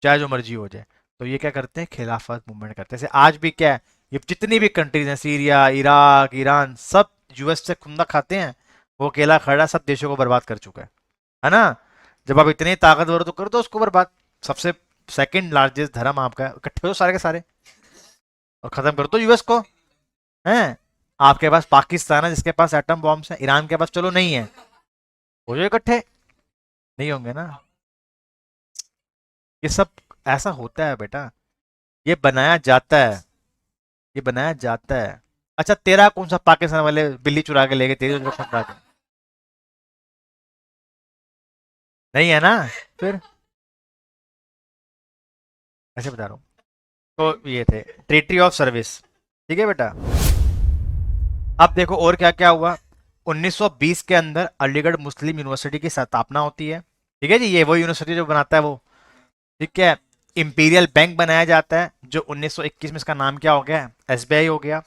चाहे जो मर्जी हो जाए। तो ये क्या करते हैं, खिलाफत मूवमेंट करते हैं। जैसे आज भी क्या है, ये जितनी भी कंट्रीज हैं, सीरिया, इराक, ईरान, सब यूएस से खुंदा खाते हैं। वो अकेला खड़ा सब देशों को बर्बाद कर चुका है ना। जब आप इतने ताकतवर हो तो कर दो उसको बर्बाद। सबसे सेकंड लार्जेस्ट धर्म आपका है, इकट्ठे हो सारे के सारे और खत्म कर दो यूएस को। हैं, आपके पास पाकिस्तान है जिसके पास एटम बॉम्ब्स है, ईरान के पास चलो नहीं है, हो जाओ इकट्ठे। नहीं होंगे ना। ये सब ऐसा होता है बेटा, ये बनाया जाता है, ये बनाया जाता है। अच्छा तेरा कौन सा पाकिस्तान वाले बिल्ली चुरा के ले गए, तेरी तो खतरा के नहीं है ना। फिर ऐसे बता रहा हूँ। तो ये थे ट्रीटी ऑफ सर्विस, ठीक है बेटा। अब देखो और क्या क्या हुआ। 1920 के अंदर अलीगढ़ मुस्लिम यूनिवर्सिटी की स्थापना होती है, ठीक है जी। ये वो यूनिवर्सिटी जो बनाता है वो, ठीक है। इंपीरियल बैंक बनाया जाता है जो 1921 में, इसका नाम क्या हो गया, एसबीआई हो गया।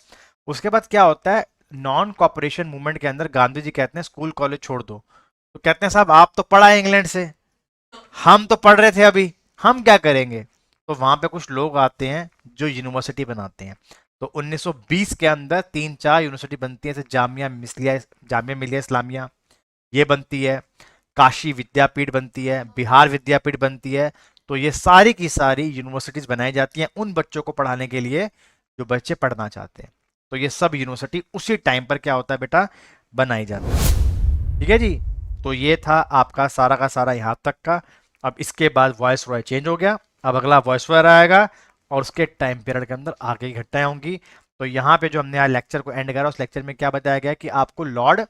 उसके बाद क्या होता है, नॉन कॉपरेशन मूवमेंट के अंदर गांधी जी कहते हैं स्कूल कॉलेज छोड़ दो। तो कहते हैं साहब आप तो पढ़ा है इंग्लैंड से, हम तो पढ़ रहे थे अभी, हम क्या करेंगे। तो वहां पे कुछ लोग आते हैं जो यूनिवर्सिटी बनाते हैं। तो 1920 के अंदर 3-4 यूनिवर्सिटी बनती है, जैसे जामिया मिलिया इस्लामिया ये बनती है, काशी विद्यापीठ बनती है, बिहार विद्यापीठ बनती है। तो ये सारी की सारी यूनिवर्सिटीज बनाई जाती हैं उन बच्चों को पढ़ाने के लिए जो बच्चे पढ़ना चाहते हैं। तो ये सब यूनिवर्सिटी उसी टाइम पर क्या होता है बेटा, बनाई जाती है, ठीक है जी। तो ये था आपका सारा का सारा यहाँ तक का। अब इसके बाद वॉइस रॉय चेंज हो गया, अब अगला वॉइस रॉय आएगा और उसके टाइम पीरियड के अंदर आगे की घटनाएं होंगी। तो यहाँ पे जो हमने आज लेक्चर को एंड करा, उस लेक्चर में क्या बताया गया कि आपको लॉर्ड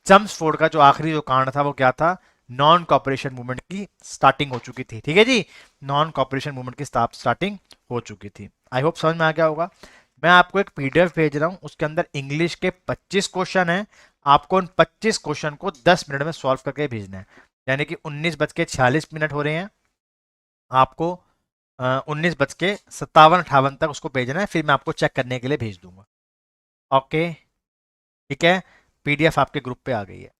चम्सफोर्ड का जो आखिरी जो कांड था वो क्या था, नॉन कॉपरेशन मूवमेंट की स्टार्टिंग हो चुकी थी, ठीक है जी। नॉन कॉपरेशन मूवमेंट की स्टार्टिंग हो चुकी थी। आई होप समझ में आ गया होगा। मैं आपको एक पीडीएफ भेज रहा हूँ, उसके अंदर इंग्लिश के 25 क्वेश्चन है। आपको उन 25 क्वेश्चन को 10 मिनट में सॉल्व करके भेजना है। यानी कि 19:46 हो रहे हैं, आपको 19:57-58 तक उसको भेजना है, फिर मैं आपको चेक करने के लिए भेज दूंगा। ओके, ठीक है। पीडीएफ आपके ग्रुप पे आ गई है।